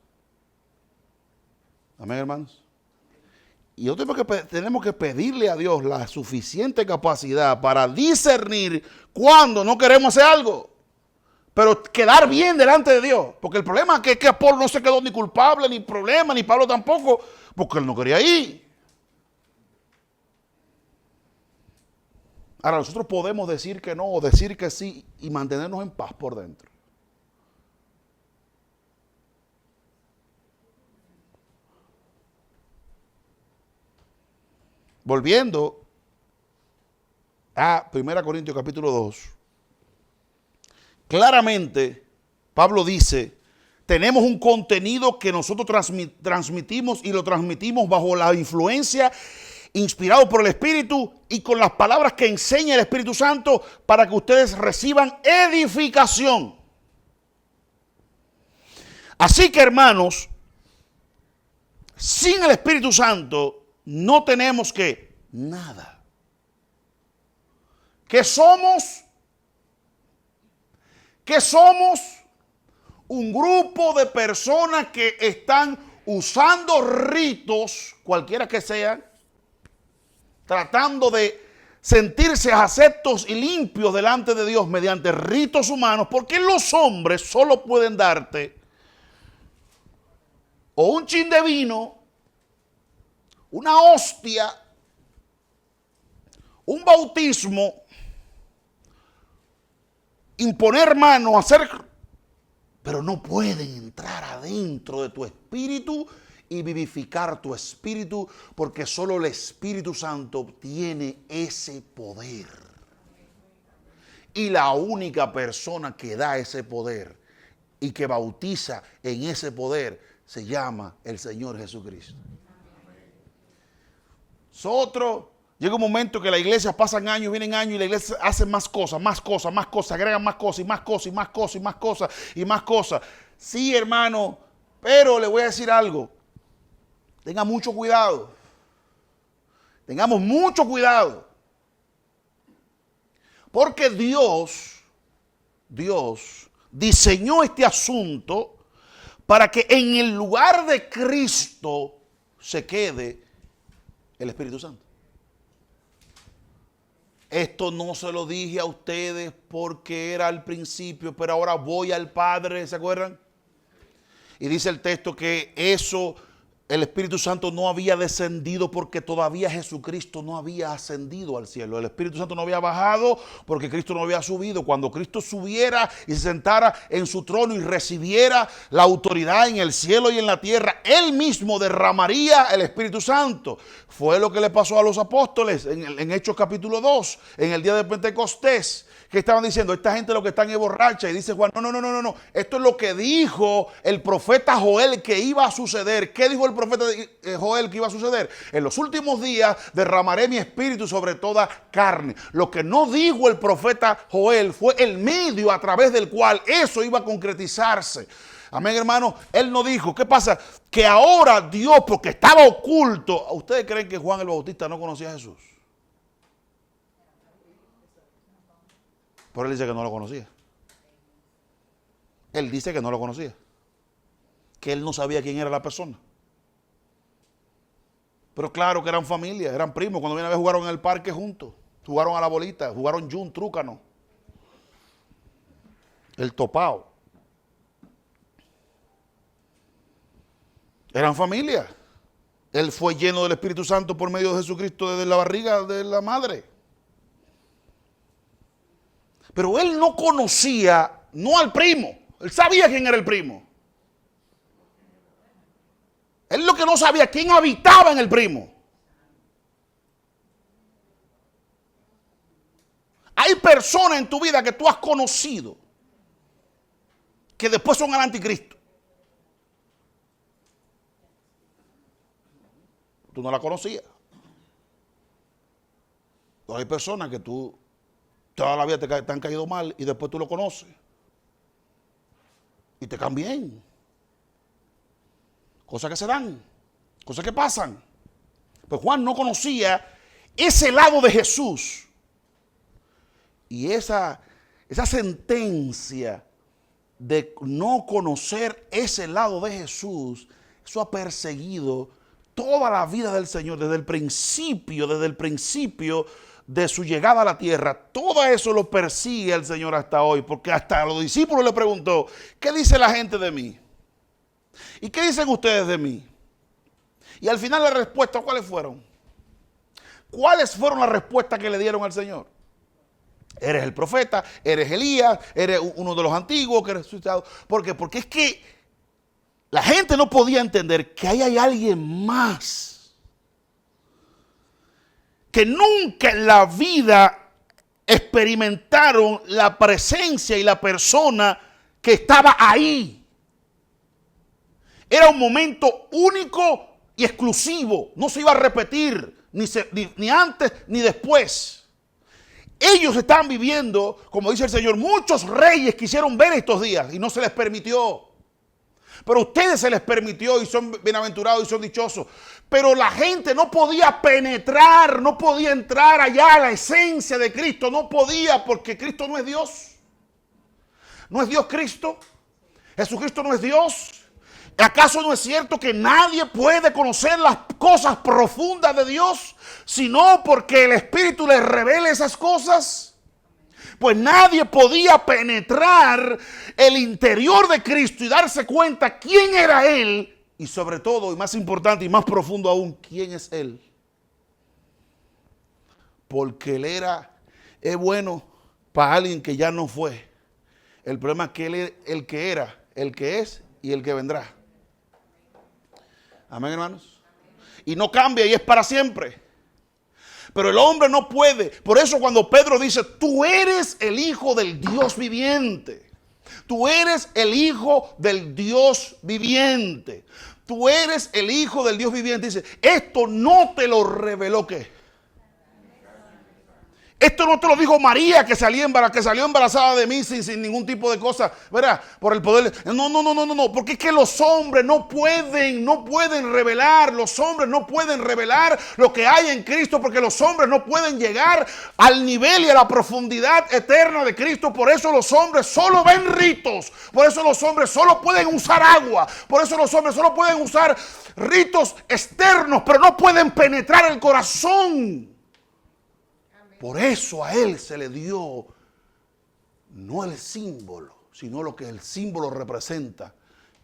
Amén, hermanos. Y nosotros tenemos que pedirle a Dios la suficiente capacidad para discernir cuando no queremos hacer algo. Pero quedar bien delante de Dios. Porque el problema es que Apolo no se quedó ni culpable, ni problema, ni Pablo tampoco, porque él no quería ir. Ahora, nosotros podemos decir que no o decir que sí y mantenernos en paz por dentro. Volviendo a 1 Corintios capítulo 2, claramente Pablo dice, tenemos un contenido que nosotros transmitimos y lo transmitimos bajo la influencia, inspirado por el Espíritu y con las palabras que enseña el Espíritu Santo para que ustedes reciban edificación. Así que, hermanos, sin el Espíritu Santo no tenemos que nada. ¿Qué somos? ¿Qué somos? Un grupo de personas que están usando ritos, cualquiera que sean, tratando de sentirse aceptos y limpios delante de Dios mediante ritos humanos, porque los hombres solo pueden darte o un chin de vino, una hostia, un bautismo, imponer mano, hacer, pero no pueden entrar adentro de tu espíritu y vivificar tu espíritu, porque solo el Espíritu Santo tiene ese poder. Y la única persona que da ese poder y que bautiza en ese poder se llama el Señor Jesucristo. Nosotros, llega un momento que la iglesia pasan años, vienen años y la iglesia hace más cosas, agregan más cosas y más cosas y más cosas y más cosas y más cosas. Sí, hermano, pero le voy a decir algo. Tenga mucho cuidado. Tengamos mucho cuidado. Porque Dios diseñó este asunto para que en el lugar de Cristo se quede el Espíritu Santo. Esto no se lo dije a ustedes porque era al principio, pero ahora voy al Padre, ¿se acuerdan? Y dice el texto que eso, el Espíritu Santo no había descendido porque todavía Jesucristo no había ascendido al cielo. El Espíritu Santo no había bajado porque Cristo no había subido. Cuando Cristo subiera y se sentara en su trono y recibiera la autoridad en el cielo y en la tierra, Él mismo derramaría el Espíritu Santo. Fue lo que le pasó a los apóstoles en Hechos capítulo 2, en el día de Pentecostés, que estaban diciendo, esta gente lo que están es borracha. Y dice Juan, no. Esto es lo que dijo el profeta Joel que iba a suceder. ¿Qué dijo el profeta Joel que iba a suceder? En los últimos días derramaré mi espíritu sobre toda carne. Lo que no dijo el profeta Joel fue el medio a través del cual eso iba a concretizarse. Amén, hermano. Él no dijo, ¿qué pasa? Que ahora Dios, porque estaba oculto. ¿Ustedes creen que Juan el Bautista no conocía a Jesús? Pero él dice que no lo conocía. Él dice que no lo conocía. Que él no sabía quién era la persona. Pero claro que eran familia, eran primos. Cuando viene a ver jugaron en el parque juntos. Jugaron a la bolita, jugaron yun, trúcano. El topao. Eran familia. Él fue lleno del Espíritu Santo por medio de Jesucristo desde la barriga de la madre. Pero él no conocía, no al primo. Él sabía quién era el primo. Él lo que no sabía, quién habitaba en el primo. Hay personas en tu vida que tú has conocido que después son el anticristo. Tú no la conocías. Pero hay personas que tú toda la vida te han caído mal y después tú lo conoces. y te caen bien. Cosas que se dan, cosas que pasan. Pues Juan no conocía ese lado de Jesús. Y esa sentencia de no conocer ese lado de Jesús, eso ha perseguido toda la vida del Señor, desde el principio de su llegada a la tierra. Todo eso lo persigue el Señor hasta hoy, porque hasta a los discípulos le preguntó, ¿qué dice la gente de mí? ¿Y qué dicen ustedes de mí? Y al final la respuesta, ¿cuáles fueron? ¿Cuáles fueron las respuestas que le dieron al Señor? Eres el profeta, eres Elías, eres uno de los antiguos que resucitado. ¿Por qué? Porque es que la gente no podía entender que ahí hay alguien más que nunca en la vida experimentaron la presencia y la persona que estaba ahí. Era un momento único y exclusivo. No se iba a repetir ni antes ni después. Ellos estaban viviendo, como dice el Señor, muchos reyes quisieron ver estos días y no se les permitió. Pero a ustedes se les permitió y son bienaventurados y son dichosos. Pero la gente no podía penetrar, no podía entrar allá a la esencia de Cristo. No podía, porque Cristo no es Dios. ¿No es Dios Cristo? ¿Jesucristo no es Dios? ¿Acaso no es cierto que nadie puede conocer las cosas profundas de Dios, sino porque el Espíritu les revela esas cosas? Pues nadie podía penetrar el interior de Cristo y darse cuenta quién era Él, y sobre todo, y más importante y más profundo aún, quién es Él. Porque Él es bueno para alguien que ya no fue. El problema es que Él es el que era, el que es y el que vendrá. Amén, hermanos. Y no cambia y es para siempre. Pero el hombre no puede. Por eso cuando Pedro dice, tú eres el Hijo del Dios viviente. Tú eres el Hijo del Dios viviente. Tú eres el Hijo del Dios viviente. Dice, esto no te lo reveló ¿qué? Esto no te lo dijo María que salió embarazada de mí sin ningún tipo de cosa, ¿verdad? Por el poder. No. Porque es que los hombres no pueden revelar. Los hombres no pueden revelar lo que hay en Cristo, porque los hombres no pueden llegar al nivel y a la profundidad eterna de Cristo. Por eso los hombres solo ven ritos. Por eso los hombres solo pueden usar agua. Por eso los hombres solo pueden usar ritos externos, pero no pueden penetrar el corazón. Por eso a él se le dio no el símbolo, sino lo que el símbolo representa,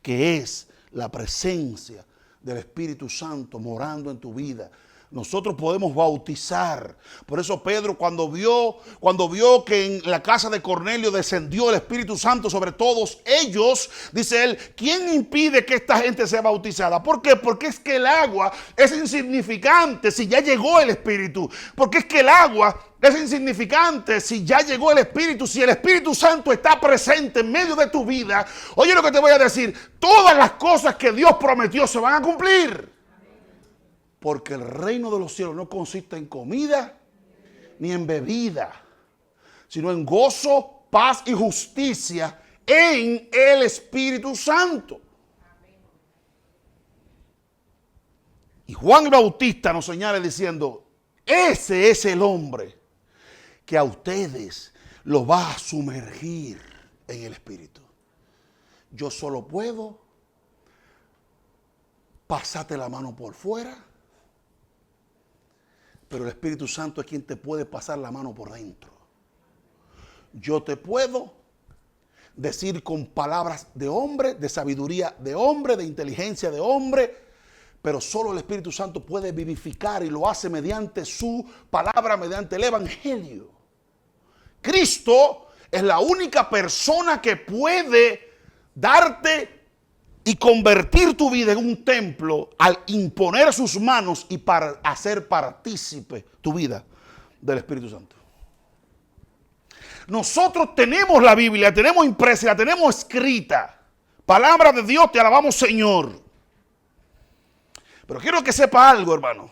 que es la presencia del Espíritu Santo morando en tu vida. Nosotros podemos bautizar. Por eso Pedro cuando vio que en la casa de Cornelio descendió el Espíritu Santo sobre todos ellos, dice él, ¿quién impide que esta gente sea bautizada? ¿Por qué? Porque es que el agua es insignificante si ya llegó el Espíritu. Porque es que el agua es insignificante si ya llegó el Espíritu. Si el Espíritu Santo está presente en medio de tu vida, oye lo que te voy a decir, todas las cosas que Dios prometió se van a cumplir. Porque el reino de los cielos no consiste en comida ni en bebida, sino en gozo, paz y justicia en el Espíritu Santo. Y Juan el Bautista nos señala diciendo, ese es el hombre que a ustedes los va a sumergir en el Espíritu. Yo solo puedo pasarte la mano por fuera, pero el Espíritu Santo es quien te puede pasar la mano por dentro. Yo te puedo decir con palabras de hombre, de sabiduría de hombre, de inteligencia de hombre, pero solo el Espíritu Santo puede vivificar y lo hace mediante su palabra, mediante el Evangelio. Cristo es la única persona que puede darte y convertir tu vida en un templo al imponer sus manos y para hacer partícipe tu vida del Espíritu Santo. Nosotros tenemos la Biblia, tenemos impresa, la tenemos escrita. Palabra de Dios, te alabamos, Señor. Pero quiero que sepa algo, hermano.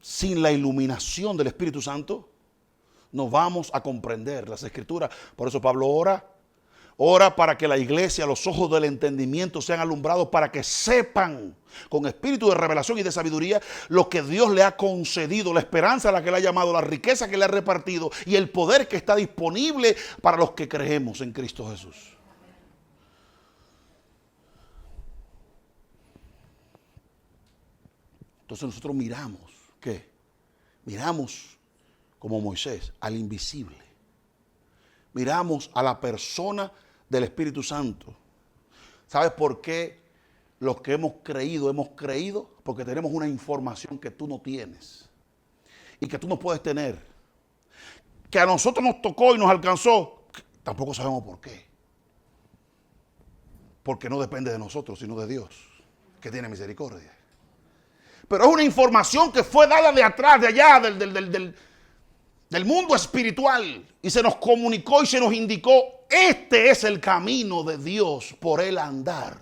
Sin la iluminación del Espíritu Santo, no vamos a comprender las Escrituras. Por eso Pablo ora para que la iglesia, los ojos del entendimiento sean alumbrados para que sepan con espíritu de revelación y de sabiduría lo que Dios le ha concedido, la esperanza a la que le ha llamado, la riqueza que le ha repartido y el poder que está disponible para los que creemos en Cristo Jesús. Entonces nosotros miramos, ¿qué? Miramos como Moisés al invisible. Miramos a la persona del Espíritu Santo. ¿Sabes por qué los que hemos creído? Porque tenemos una información que tú no tienes y que tú no puedes tener. Que a nosotros nos tocó y nos alcanzó, tampoco sabemos por qué. Porque no depende de nosotros, sino de Dios, que tiene misericordia. Pero es una información que fue dada de atrás, de allá, del mundo espiritual. Y se nos comunicó y se nos indicó, este es el camino de Dios, por él andar.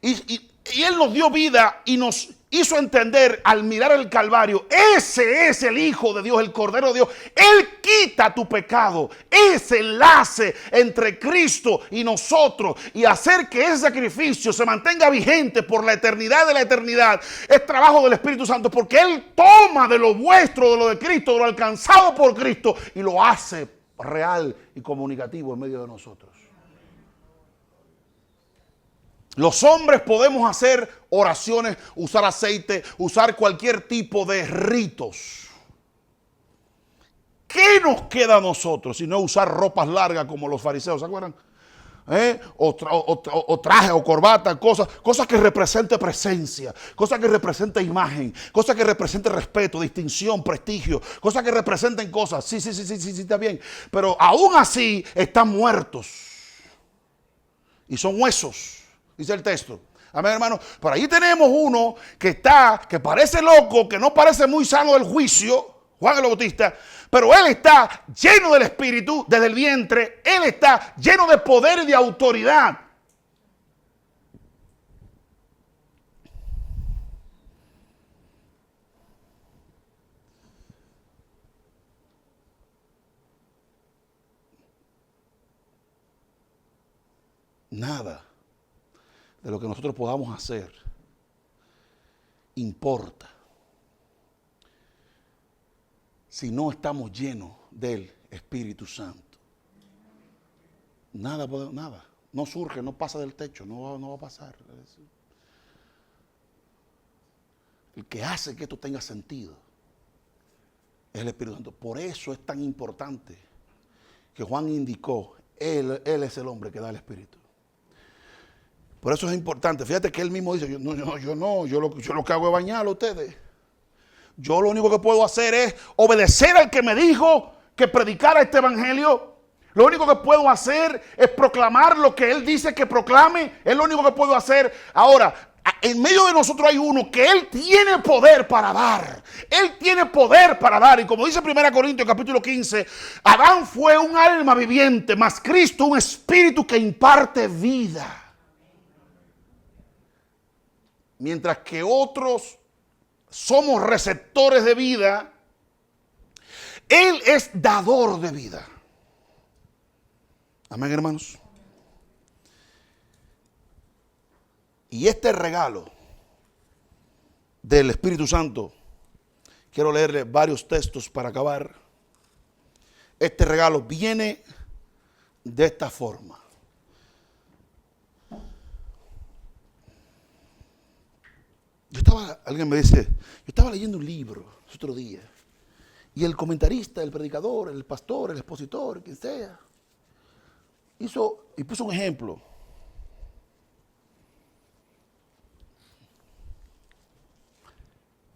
Y él nos dio vida y nos hizo entender al mirar el Calvario, ese es el Hijo de Dios, el Cordero de Dios. Él quita tu pecado, ese enlace entre Cristo y nosotros, y hacer que ese sacrificio se mantenga vigente por la eternidad de la eternidad, es trabajo del Espíritu Santo, porque Él toma de lo vuestro, de lo de Cristo, de lo alcanzado por Cristo, y lo hace real y comunicativo en medio de nosotros. Los hombres podemos hacer oraciones, usar aceite, usar cualquier tipo de ritos. ¿Qué nos queda a nosotros si no usar ropas largas como los fariseos? ¿Se acuerdan? O traje o corbata, cosas que representen presencia, cosas que representen imagen, cosas que representen respeto, distinción, prestigio, cosas que representen cosas. Sí, está bien. Pero aún así están muertos y son huesos. Dice el texto. Amén, hermano. Por ahí tenemos uno que parece loco, que no parece muy sano del juicio, Juan el Bautista, pero él está lleno del Espíritu desde el vientre. Él está lleno de poder y de autoridad. Nada de lo que nosotros podamos hacer importa si no estamos llenos del Espíritu Santo. Nada. No surge, no pasa del techo, no va a pasar. El que hace que esto tenga sentido es el Espíritu Santo. Por eso es tan importante que Juan indicó, Él es el hombre que da el Espíritu. Por eso es importante. Fíjate que él mismo dice, yo lo que hago es bañar a ustedes. Yo lo único que puedo hacer es obedecer al que me dijo que predicara este evangelio. Lo único que puedo hacer es proclamar lo que él dice que proclame. Es lo único que puedo hacer. Ahora, en medio de nosotros hay uno que él tiene poder para dar. Él tiene poder para dar. Y como dice 1 Corintios capítulo 15, Adán fue un alma viviente, mas Cristo un espíritu que imparte vida. Mientras que otros somos receptores de vida, Él es dador de vida. Amén, hermanos. Y este regalo del Espíritu Santo, quiero leerle varios textos para acabar. Este regalo viene de esta forma. Alguien me dice, yo estaba leyendo un libro el otro día, y el comentarista, el predicador, el pastor, el expositor, quien sea, puso un ejemplo.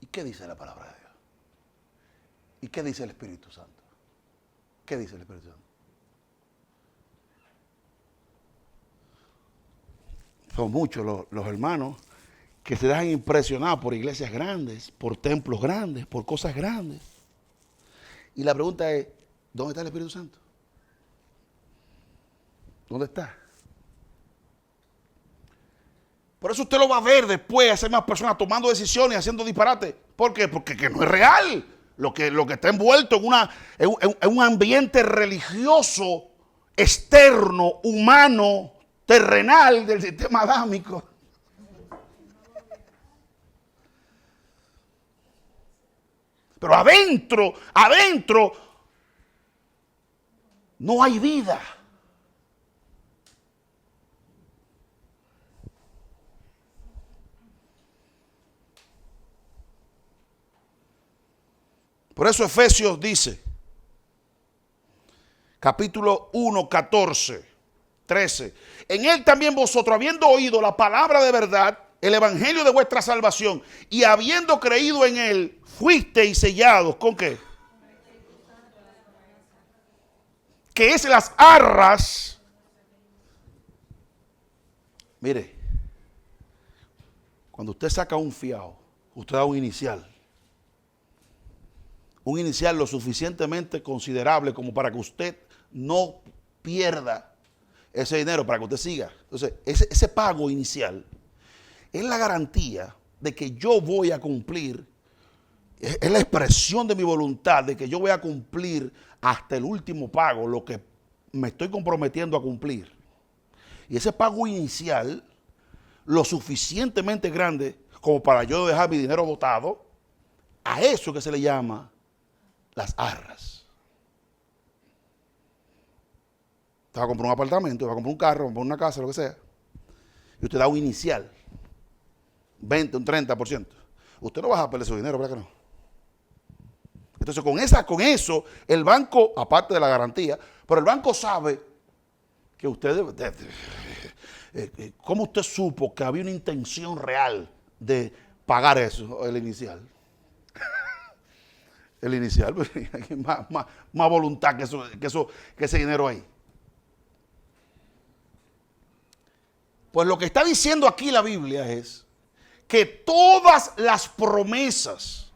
¿Y qué dice la palabra de Dios? ¿Y qué dice el Espíritu Santo? ¿Qué dice el Espíritu Santo? Son muchos los hermanos que se dejan impresionar por iglesias grandes, por templos grandes, por cosas grandes. Y la pregunta es, ¿dónde está el Espíritu Santo? ¿Dónde está? Por eso usted lo va a ver después, a esas mismas personas tomando decisiones, haciendo disparates. ¿Por qué? Porque que no es real. lo que está envuelto en un ambiente religioso, externo, humano, terrenal del sistema adámico. Pero adentro no hay vida. Por eso Efesios dice, capítulo 1, 14, 13. En él también vosotros, habiendo oído la palabra de verdad, el evangelio de vuestra salvación, y habiendo creído en él, fuisteis sellados. ¿Con qué? Que es las arras. Mire, cuando usted saca un fiado, usted da un inicial. Un inicial lo suficientemente considerable como para que usted no pierda ese dinero, para que usted siga. Entonces, ese pago inicial es la garantía de que yo voy a cumplir, es la expresión de mi voluntad de que yo voy a cumplir hasta el último pago lo que me estoy comprometiendo a cumplir. Y ese pago inicial, lo suficientemente grande como para yo dejar mi dinero botado, a eso que se le llama las arras. Usted va a comprar un apartamento, va a comprar un carro, va a comprar una casa, lo que sea, y usted da un inicial, 20, un 30%. Usted no va a perder su dinero, ¿verdad que no? Entonces con eso, el banco, aparte de la garantía, pero el banco sabe que usted, ¿cómo usted supo que había una intención real de pagar eso, el inicial? El inicial, pues, hay más voluntad que ese dinero ahí. Pues lo que está diciendo aquí la Biblia es que todas las promesas,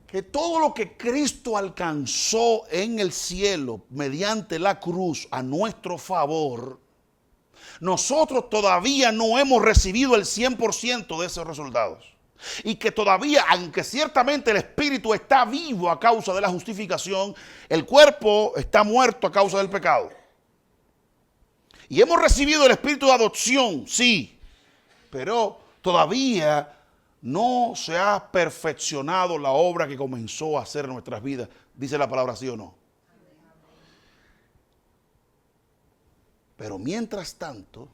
que todo lo que Cristo alcanzó en el cielo mediante la cruz a nuestro favor, nosotros todavía no hemos recibido el 100% de esos resultados. Y que todavía, aunque ciertamente el espíritu está vivo a causa de la justificación, el cuerpo está muerto a causa del pecado. Y hemos recibido el espíritu de adopción, sí, pero todavía no se ha perfeccionado la obra que comenzó a hacer en nuestras vidas. Dice la palabra, ¿sí o no? Pero mientras tanto,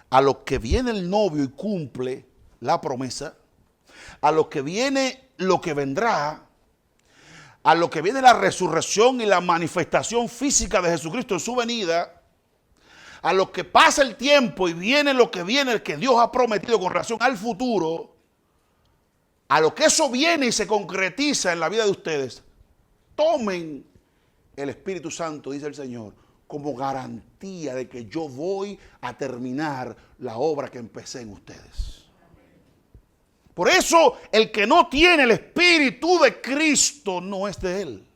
a lo que viene el novio y cumple la promesa, a lo que viene lo que vendrá, a lo que viene la resurrección y la manifestación física de Jesucristo en su venida, a lo que pasa el tiempo y viene lo que viene, el que Dios ha prometido con relación al futuro, a lo que eso viene y se concretiza en la vida de ustedes, tomen el Espíritu Santo, dice el Señor, como garantía de que yo voy a terminar la obra que empecé en ustedes. Por eso el que no tiene el Espíritu de Cristo no es de Él.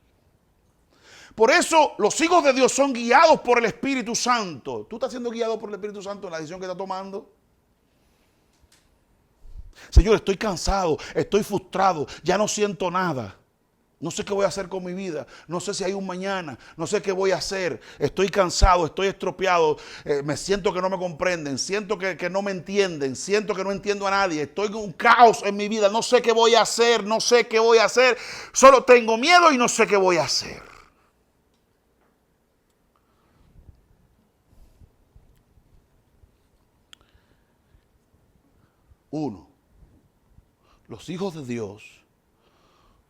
Por eso los hijos de Dios son guiados por el Espíritu Santo. ¿Tú estás siendo guiado por el Espíritu Santo en la decisión que estás tomando? Señor, estoy cansado, estoy frustrado, ya no siento nada. No sé qué voy a hacer con mi vida. No sé si hay un mañana. No sé qué voy a hacer. Estoy cansado, estoy estropeado. Me siento que no me comprenden. Siento que no me entienden. Siento que no entiendo a nadie. Estoy en un caos en mi vida. No sé qué voy a hacer. No sé qué voy a hacer. Solo tengo miedo y no sé qué voy a hacer. Uno, los hijos de Dios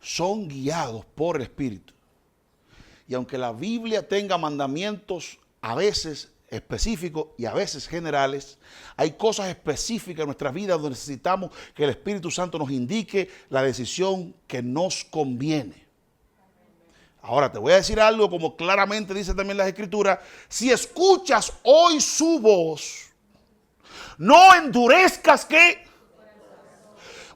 son guiados por el Espíritu. Y aunque la Biblia tenga mandamientos a veces específicos y a veces generales, hay cosas específicas en nuestras vidas donde necesitamos que el Espíritu Santo nos indique la decisión que nos conviene. Ahora te voy a decir algo, como claramente dice también las Escrituras: si escuchas hoy su voz, no endurezcas ¿qué?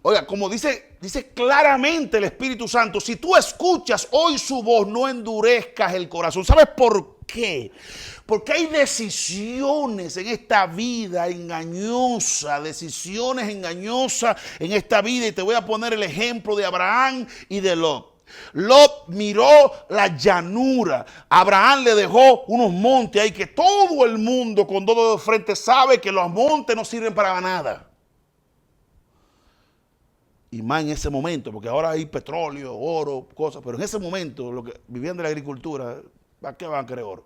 Oiga, como dice claramente el Espíritu Santo, si tú escuchas hoy su voz, no endurezcas el corazón. ¿Sabes por qué? Porque hay decisiones en esta vida engañosas, decisiones engañosas en esta vida. Y te voy a poner el ejemplo de Abraham y de Lot. Lot miró la llanura. Abraham le dejó unos montes ahí que todo el mundo con todo de frente sabe que los montes no sirven para nada. Y más en ese momento, porque ahora hay petróleo, oro, cosas, pero en ese momento, los que vivían de la agricultura, ¿para qué van a querer oro?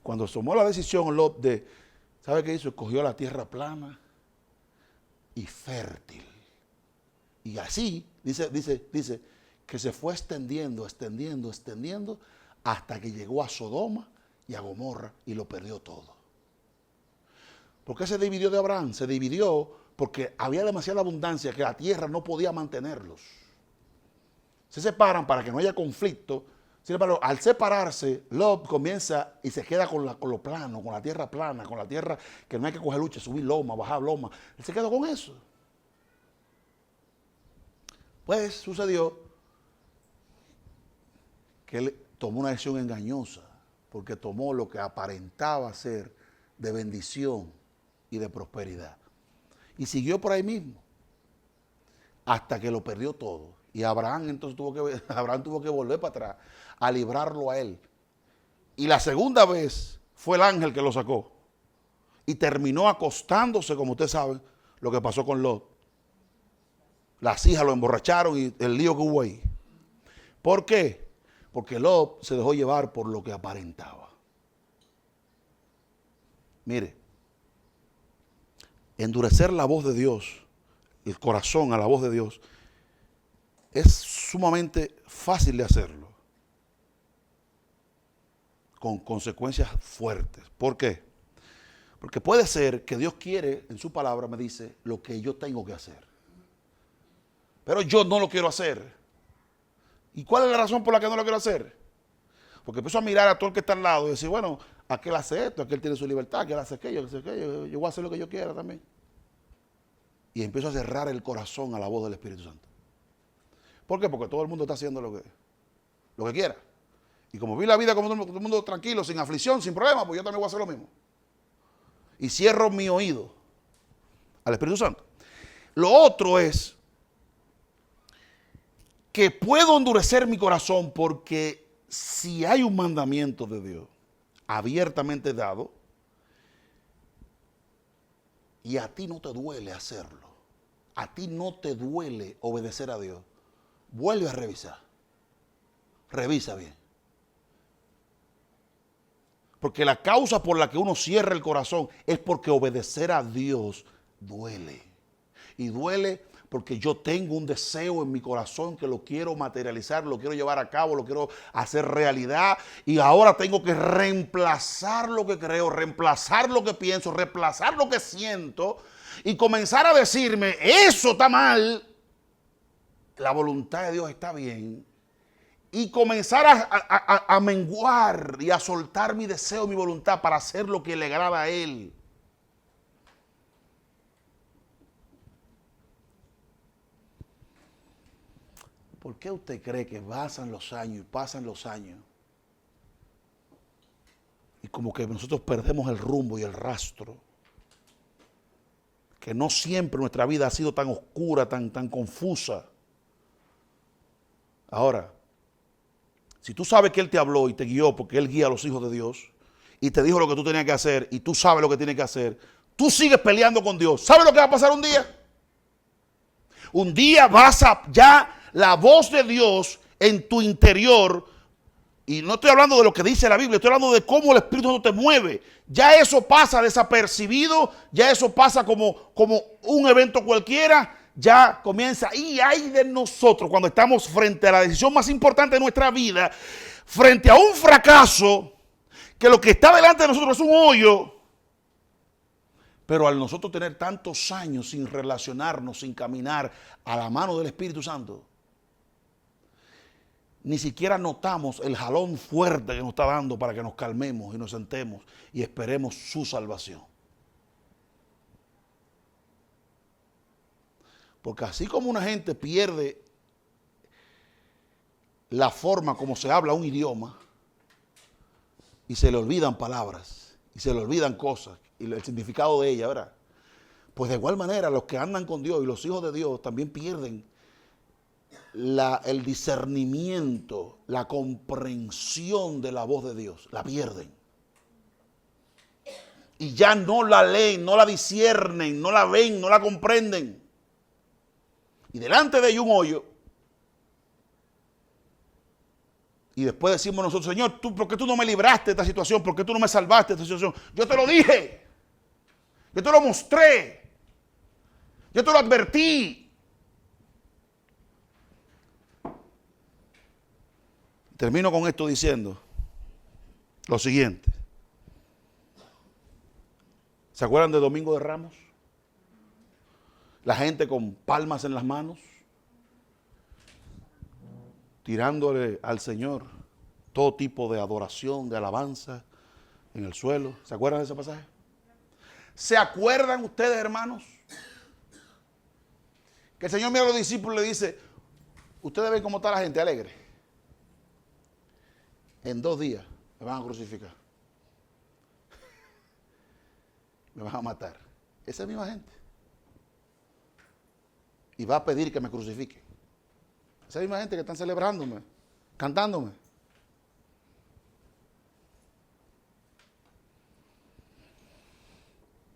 Cuando tomó la decisión Lot de, ¿sabe qué hizo? Escogió la tierra plana y fértil. Y así, dice, que se fue extendiendo hasta que llegó a Sodoma y a Gomorra y lo perdió todo. ¿Por qué se dividió de Abraham? Se dividió porque había demasiada abundancia que la tierra no podía mantenerlos. Se separan para que no haya conflicto. Sin embargo, al separarse, Lot comienza y se queda con lo plano, con la tierra plana, con la tierra que no hay que coger lucha, subir loma, bajar loma. Él se quedó con eso. Pues sucedió que él tomó una decisión engañosa, porque tomó lo que aparentaba ser de bendición y de prosperidad. Y siguió por ahí mismo, hasta que lo perdió todo. Y Abraham entonces tuvo que volver para atrás a librarlo a él. Y la segunda vez fue el ángel que lo sacó. Y terminó acostándose, como ustedes saben, lo que pasó con Lot. Las hijas lo emborracharon y el lío que hubo ahí. ¿Por qué? Porque Lot se dejó llevar por lo que aparentaba. Mire, endurecer la voz de Dios, el corazón a la voz de Dios, es sumamente fácil de hacerlo, con consecuencias fuertes. ¿Por qué? Porque puede ser que Dios quiere, en su palabra me dice, lo que yo tengo que hacer. Pero yo no lo quiero hacer. ¿Y cuál es la razón por la que no lo quiero hacer? Porque empiezo a mirar a todo el que está al lado y decir, bueno, aquel hace esto, aquel tiene su libertad, aquel hace aquello, yo voy a hacer lo que yo quiera también. Y empiezo a cerrar el corazón a la voz del Espíritu Santo. ¿Por qué? Porque todo el mundo está haciendo lo que quiera. Y como vi la vida como todo el mundo tranquilo, sin aflicción, sin problema, pues yo también voy a hacer lo mismo. Y cierro mi oído al Espíritu Santo. Lo otro es que puedo endurecer mi corazón porque si hay un mandamiento de Dios abiertamente dado y a ti no te duele hacerlo, a ti no te duele obedecer a Dios, vuelve a revisar. Revisa bien. Porque la causa por la que uno cierra el corazón es porque obedecer a Dios duele. Y duele porque yo tengo un deseo en mi corazón que lo quiero materializar, lo quiero llevar a cabo, lo quiero hacer realidad. Y ahora tengo que reemplazar lo que creo, reemplazar lo que pienso, reemplazar lo que siento y comenzar a decirme, eso está mal, la voluntad de Dios está bien. Y comenzar a menguar y a soltar mi deseo, mi voluntad para hacer lo que le agrada a Él. ¿Por qué usted cree que pasan los años y como que nosotros perdemos el rumbo y el rastro? Que no siempre nuestra vida ha sido tan oscura, tan confusa. Ahora, si tú sabes que Él te habló y te guió, porque Él guía a los hijos de Dios, y te dijo lo que tú tenías que hacer, y tú sabes lo que tienes que hacer, tú sigues peleando con Dios. ¿Sabes lo que va a pasar un día? Un día ya la voz de Dios en tu interior, y no estoy hablando de lo que dice la Biblia, estoy hablando de cómo el Espíritu Santo te mueve. Ya eso pasa desapercibido, ya eso pasa como un evento cualquiera. Ya comienza, y hay de nosotros cuando estamos frente a la decisión más importante de nuestra vida, frente a un fracaso, que lo que está delante de nosotros es un hoyo, pero al nosotros tener tantos años sin relacionarnos, sin caminar a la mano del Espíritu Santo, ni siquiera notamos el jalón fuerte que nos está dando para que nos calmemos y nos sentemos y esperemos su salvación. Porque así como una gente pierde la forma como se habla un idioma, y se le olvidan palabras, y se le olvidan cosas, y el significado de ella, ¿verdad? Pues de igual manera los que andan con Dios y los hijos de Dios también pierden el discernimiento, la comprensión de la voz de Dios, la pierden. Y ya no la leen, no la disciernen, no la ven, no la comprenden. Y delante de ellos un hoyo. Y después decimos nosotros, Señor, ¿por qué tú no me libraste de esta situación? ¿Por qué tú no me salvaste de esta situación? Yo te lo dije. Yo te lo mostré. Yo te lo advertí. Termino con esto diciendo lo siguiente. ¿Se acuerdan de Domingo de Ramos? La gente con palmas en las manos, tirándole al Señor todo tipo de adoración, de alabanza en el suelo. ¿Se acuerdan de ese pasaje? ¿Se acuerdan ustedes, hermanos? Que el Señor mira a los discípulos y le dice, ustedes ven cómo está la gente alegre. En 2 días me van a crucificar. Me van a matar. Esa misma gente. Y va a pedir que me crucifiquen. Esa misma gente que están celebrándome, cantándome.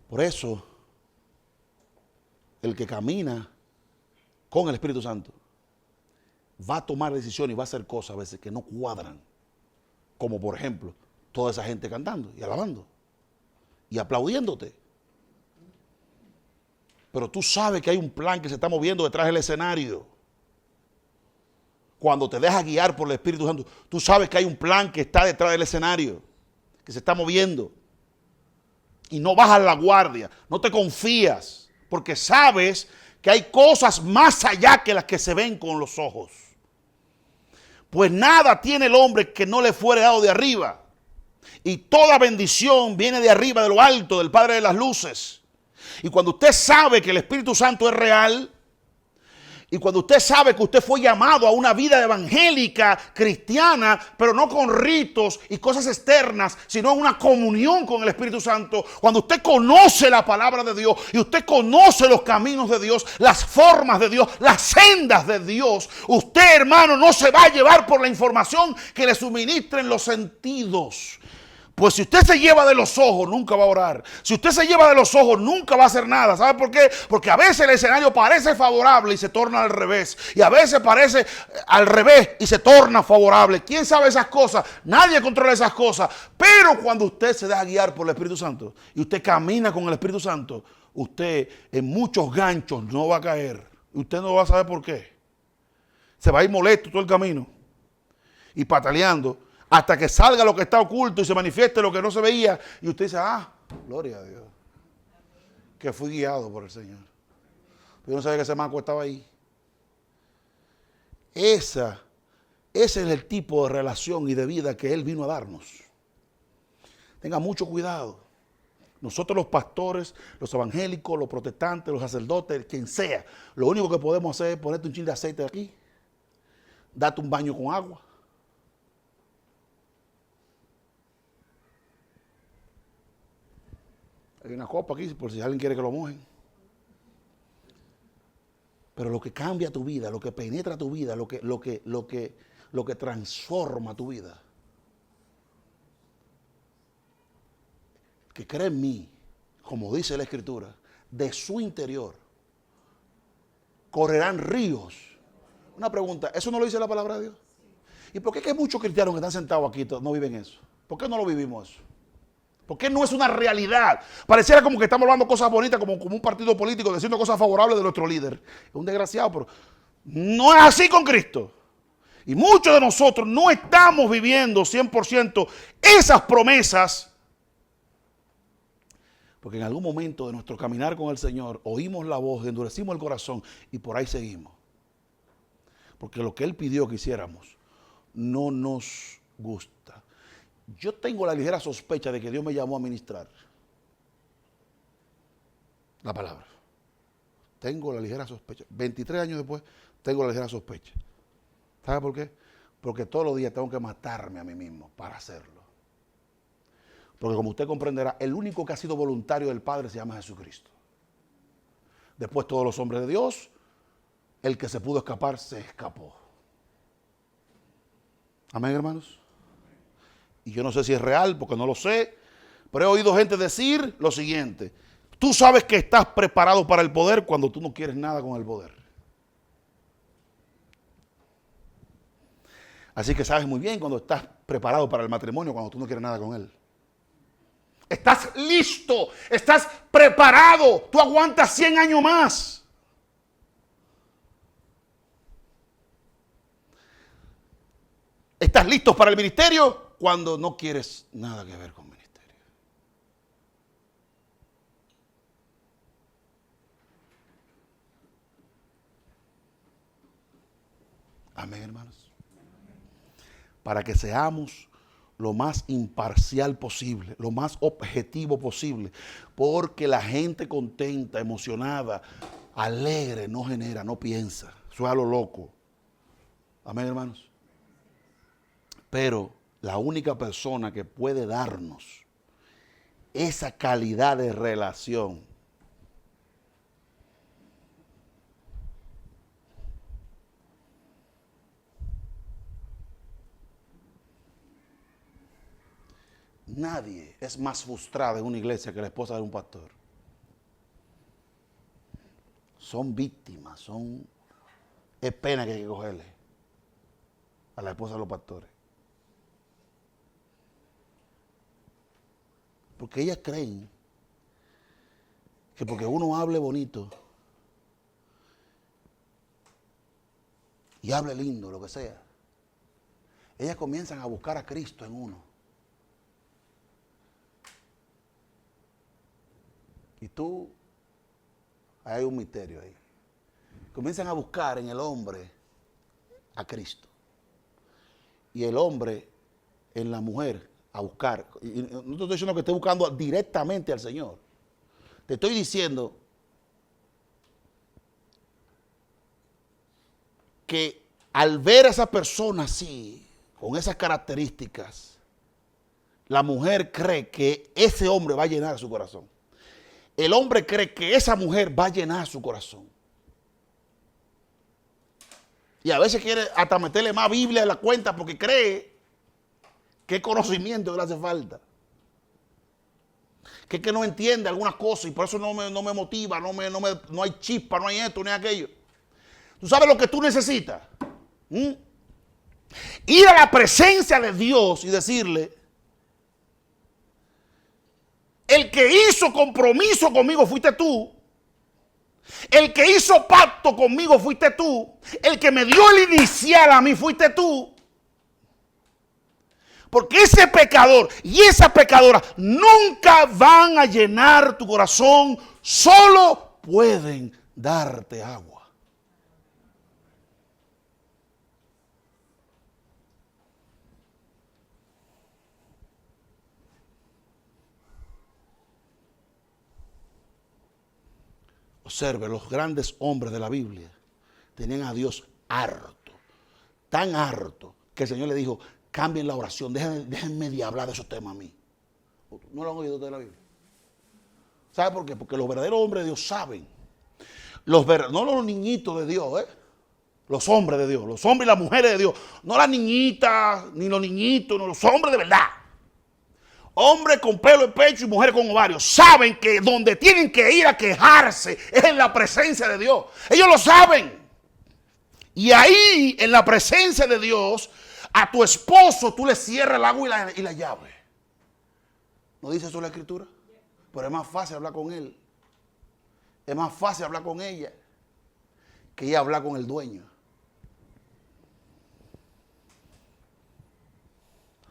Por eso, el que camina con el Espíritu Santo va a tomar decisiones y va a hacer cosas a veces que no cuadran. Como por ejemplo, toda esa gente cantando y alabando y aplaudiéndote. Pero tú sabes que hay un plan que se está moviendo detrás del escenario. Cuando te dejas guiar por el Espíritu Santo, tú sabes que hay un plan que está detrás del escenario, que se está moviendo. Y no bajas la guardia, no te confías, porque sabes que hay cosas más allá que las que se ven con los ojos. Pues nada tiene el hombre que no le fuere dado de arriba. Y toda bendición viene de arriba, de lo alto, del Padre de las luces. Y cuando usted sabe que el Espíritu Santo es real, y cuando usted sabe que usted fue llamado a una vida evangélica, cristiana, pero no con ritos y cosas externas, sino en una comunión con el Espíritu Santo, cuando usted conoce la palabra de Dios y usted conoce los caminos de Dios, las formas de Dios, las sendas de Dios, usted, hermano, no se va a llevar por la información que le suministren los sentidos. Pues si usted se lleva de los ojos, nunca va a orar. Si usted se lleva de los ojos, nunca va a hacer nada. ¿Sabe por qué? Porque a veces el escenario parece favorable y se torna al revés. Y a veces parece al revés y se torna favorable. ¿Quién sabe esas cosas? Nadie controla esas cosas. Pero cuando usted se deja guiar por el Espíritu Santo y usted camina con el Espíritu Santo, usted en muchos ganchos no va a caer. Usted no va a saber por qué. Se va a ir molesto todo el camino y pataleando, hasta que salga lo que está oculto y se manifieste lo que no se veía. Y usted dice, gloria a Dios, que fui guiado por el Señor. Yo no sabía que ese manco estaba ahí. Ese es el tipo de relación y de vida que Él vino a darnos. Tenga mucho cuidado. Nosotros los pastores, los evangélicos, los protestantes, los sacerdotes, quien sea, lo único que podemos hacer es ponerte un chin de aceite aquí, date un baño con agua. Hay una copa aquí por si alguien quiere que lo mojen. Pero lo que cambia tu vida, lo que penetra tu vida, lo que transforma tu vida, que cree en mí, como dice la Escritura, de su interior correrán ríos. Una pregunta, ¿eso no lo dice la palabra de Dios? ¿Y por qué que muchos cristianos que están sentados aquí no viven eso? ¿Por qué no lo vivimos eso? Porque no es una realidad. Pareciera como que estamos hablando cosas bonitas, como un partido político, diciendo cosas favorables de nuestro líder. Es un desgraciado, pero no es así con Cristo. Y muchos de nosotros no estamos viviendo 100% esas promesas, porque en algún momento de nuestro caminar con el Señor oímos la voz, endurecimos el corazón y por ahí seguimos. Porque lo que Él pidió que hiciéramos no nos gusta. Yo tengo la ligera sospecha de que Dios me llamó a ministrar la palabra. Tengo la ligera sospecha. 23 años después, tengo la ligera sospecha. ¿Sabe por qué? Porque todos los días tengo que matarme a mí mismo para hacerlo. Porque como usted comprenderá, el único que ha sido voluntario del Padre se llama Jesucristo. Después todos los hombres de Dios, el que se pudo escapar, se escapó. Amén, hermanos. Y yo no sé si es real, porque no lo sé, pero he oído gente decir lo siguiente: tú sabes que estás preparado para el poder cuando tú no quieres nada con el poder. Así que sabes muy bien cuando estás preparado para el matrimonio, cuando tú no quieres nada con él. Estás listo, estás preparado, tú aguantas 100 años más. Estás listo para el ministerio cuando no quieres nada que ver con el ministerio. Amén, hermanos. Para que seamos lo más imparcial posible, lo más objetivo posible, porque la gente contenta, emocionada, alegre, no genera, no piensa. Eso es a lo loco. Amén, hermanos. Pero la única persona que puede darnos esa calidad de relación nadie es más frustrada en una iglesia que la esposa de un pastor. Son víctimas, es pena que hay que cogerle a la esposa de los pastores. Porque ellas creen que porque uno hable bonito y hable lindo, lo que sea, ellas comienzan a buscar a Cristo en uno. Y tú, hay un misterio ahí. Comienzan a buscar en el hombre a Cristo. Y el hombre en la mujer a buscar. Y no te estoy diciendo que esté buscando directamente al Señor. Te estoy diciendo que al ver a esa persona así, con esas características, la mujer cree que ese hombre va a llenar su corazón. El hombre cree que esa mujer va a llenar su corazón. Y a veces quiere hasta meterle más Biblia en la cuenta porque cree que conocimiento le hace falta. Que no entiende algunas cosas y por eso no me motiva, no hay chispa, no hay esto, no hay aquello. ¿Tú sabes lo que tú necesitas? Ir a la presencia de Dios y decirle: el que hizo compromiso conmigo fuiste tú. El que hizo pacto conmigo fuiste tú. El que me dio el inicial a mí fuiste tú. Porque ese pecador y esa pecadora nunca van a llenar tu corazón. Solo pueden darte agua. Observe, los grandes hombres de la Biblia tenían a Dios harto, tan harto, que el Señor le dijo: cambien la oración, déjenme de hablar de esos temas a mí. ¿No lo han oído de la Biblia? ¿Sabe por qué? Porque los verdaderos hombres de Dios saben. No los niñitos de Dios, los hombres de Dios, los hombres y las mujeres de Dios. No las niñitas, ni los niñitos, no, los hombres de verdad. Hombres con pelo en pecho y mujeres con ovarios. Saben que donde tienen que ir a quejarse es en la presencia de Dios. Ellos lo saben. Y ahí, en la presencia de Dios, a tu esposo tú le cierras el agua y la llave. ¿No dice eso la Escritura? Pero es más fácil hablar con él. Es más fácil hablar con ella que ella hablar con el dueño.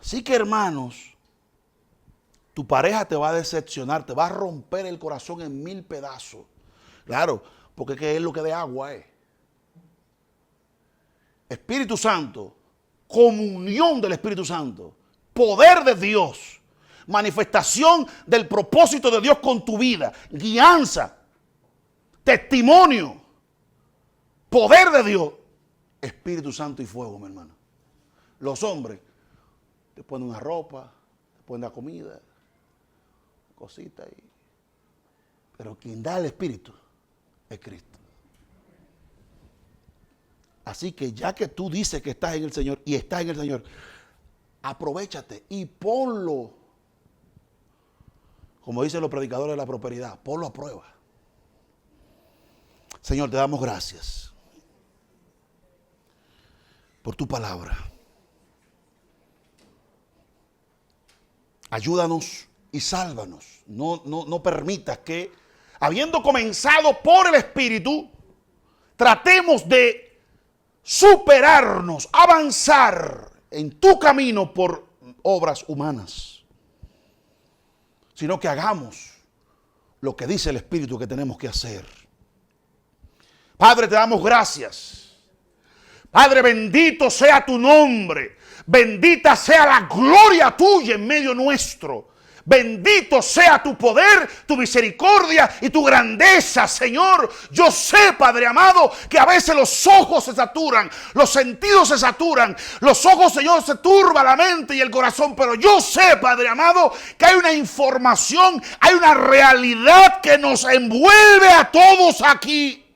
Así que, hermanos, tu pareja te va a decepcionar, te va a romper el corazón en 1000 pedazos. Claro, porque es que es lo que de agua es. Espíritu Santo, comunión del Espíritu Santo, poder de Dios, manifestación del propósito de Dios con tu vida, guianza, testimonio, poder de Dios, Espíritu Santo y fuego, mi hermano. Los hombres te ponen una ropa, te ponen la comida, cositas ahí. Pero quien da el Espíritu es Cristo. Así que ya que tú dices que estás en el Señor y estás en el Señor, aprovéchate y ponlo, como dicen los predicadores de la prosperidad, ponlo a prueba. Señor, te damos gracias por tu palabra. Ayúdanos y sálvanos. No permitas que, habiendo comenzado por el Espíritu, tratemos de superarnos, avanzar en tu camino por obras humanas, sino que hagamos lo que dice el Espíritu que tenemos que hacer. Padre, te damos gracias. Padre, bendito sea tu nombre. Bendita sea la gloria tuya en medio nuestro. Bendito sea tu poder, tu misericordia y tu grandeza, Señor. Yo sé, Padre amado, que a veces los ojos se saturan, los sentidos se saturan, los ojos, Señor, se turba la mente y el corazón. Pero yo sé, Padre amado, que hay una información, hay una realidad que nos envuelve a todos aquí.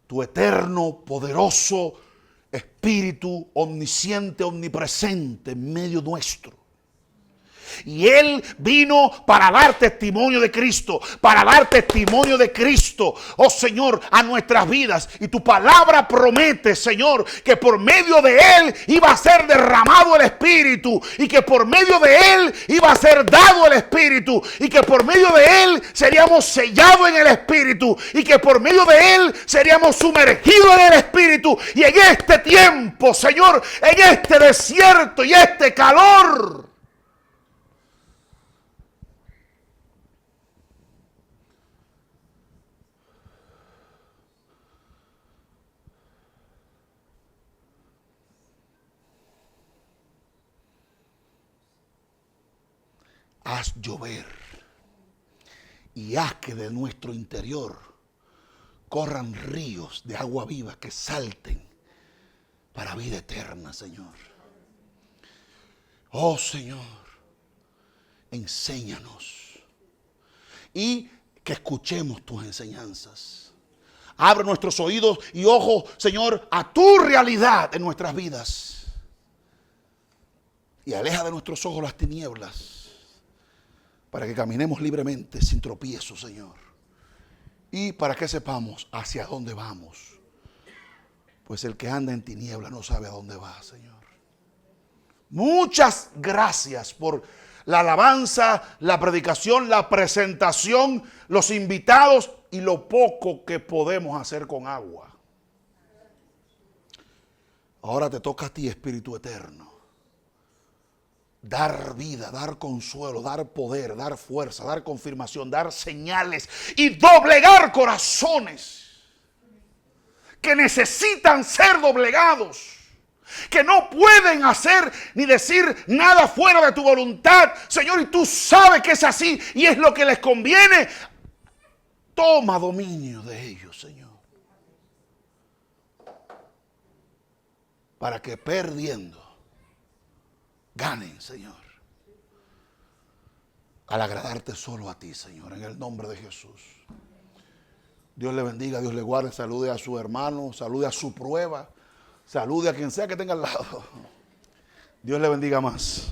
Tu eterno, poderoso Espíritu omnisciente, omnipresente en medio nuestro. Y Él vino para dar testimonio de Cristo, para dar testimonio de Cristo, oh Señor, a nuestras vidas. Y tu palabra promete, Señor, que por medio de Él iba a ser derramado el Espíritu, y que por medio de Él iba a ser dado el Espíritu, y que por medio de Él seríamos sellados en el Espíritu, y que por medio de Él seríamos sumergidos en el Espíritu. Y en este tiempo, Señor, en este desierto y este calor, haz llover y haz que de nuestro interior corran ríos de agua viva que salten para vida eterna, Señor. Oh Señor, enséñanos y que escuchemos tus enseñanzas. Abre nuestros oídos y ojos, Señor, a tu realidad en nuestras vidas. Y aleja de nuestros ojos las tinieblas, para que caminemos libremente sin tropiezo, Señor. Y para que sepamos hacia dónde vamos. Pues el que anda en tinieblas no sabe a dónde va, Señor. Muchas gracias por la alabanza, la predicación, la presentación, los invitados y lo poco que podemos hacer con agua. Ahora te toca a ti, Espíritu Eterno, dar vida, dar consuelo, dar poder, dar fuerza, dar confirmación, dar señales y doblegar corazones que necesitan ser doblegados, que no pueden hacer ni decir nada fuera de tu voluntad, Señor, y tú sabes que es así y es lo que les conviene. Toma dominio de ellos, Señor, para que perdiendo ganen, Señor, al agradarte solo a ti, Señor, en el nombre de Jesús. Dios le bendiga, Dios le guarde, salude a su hermano, salude a su prueba, salude a quien sea que tenga al lado. Dios le bendiga más.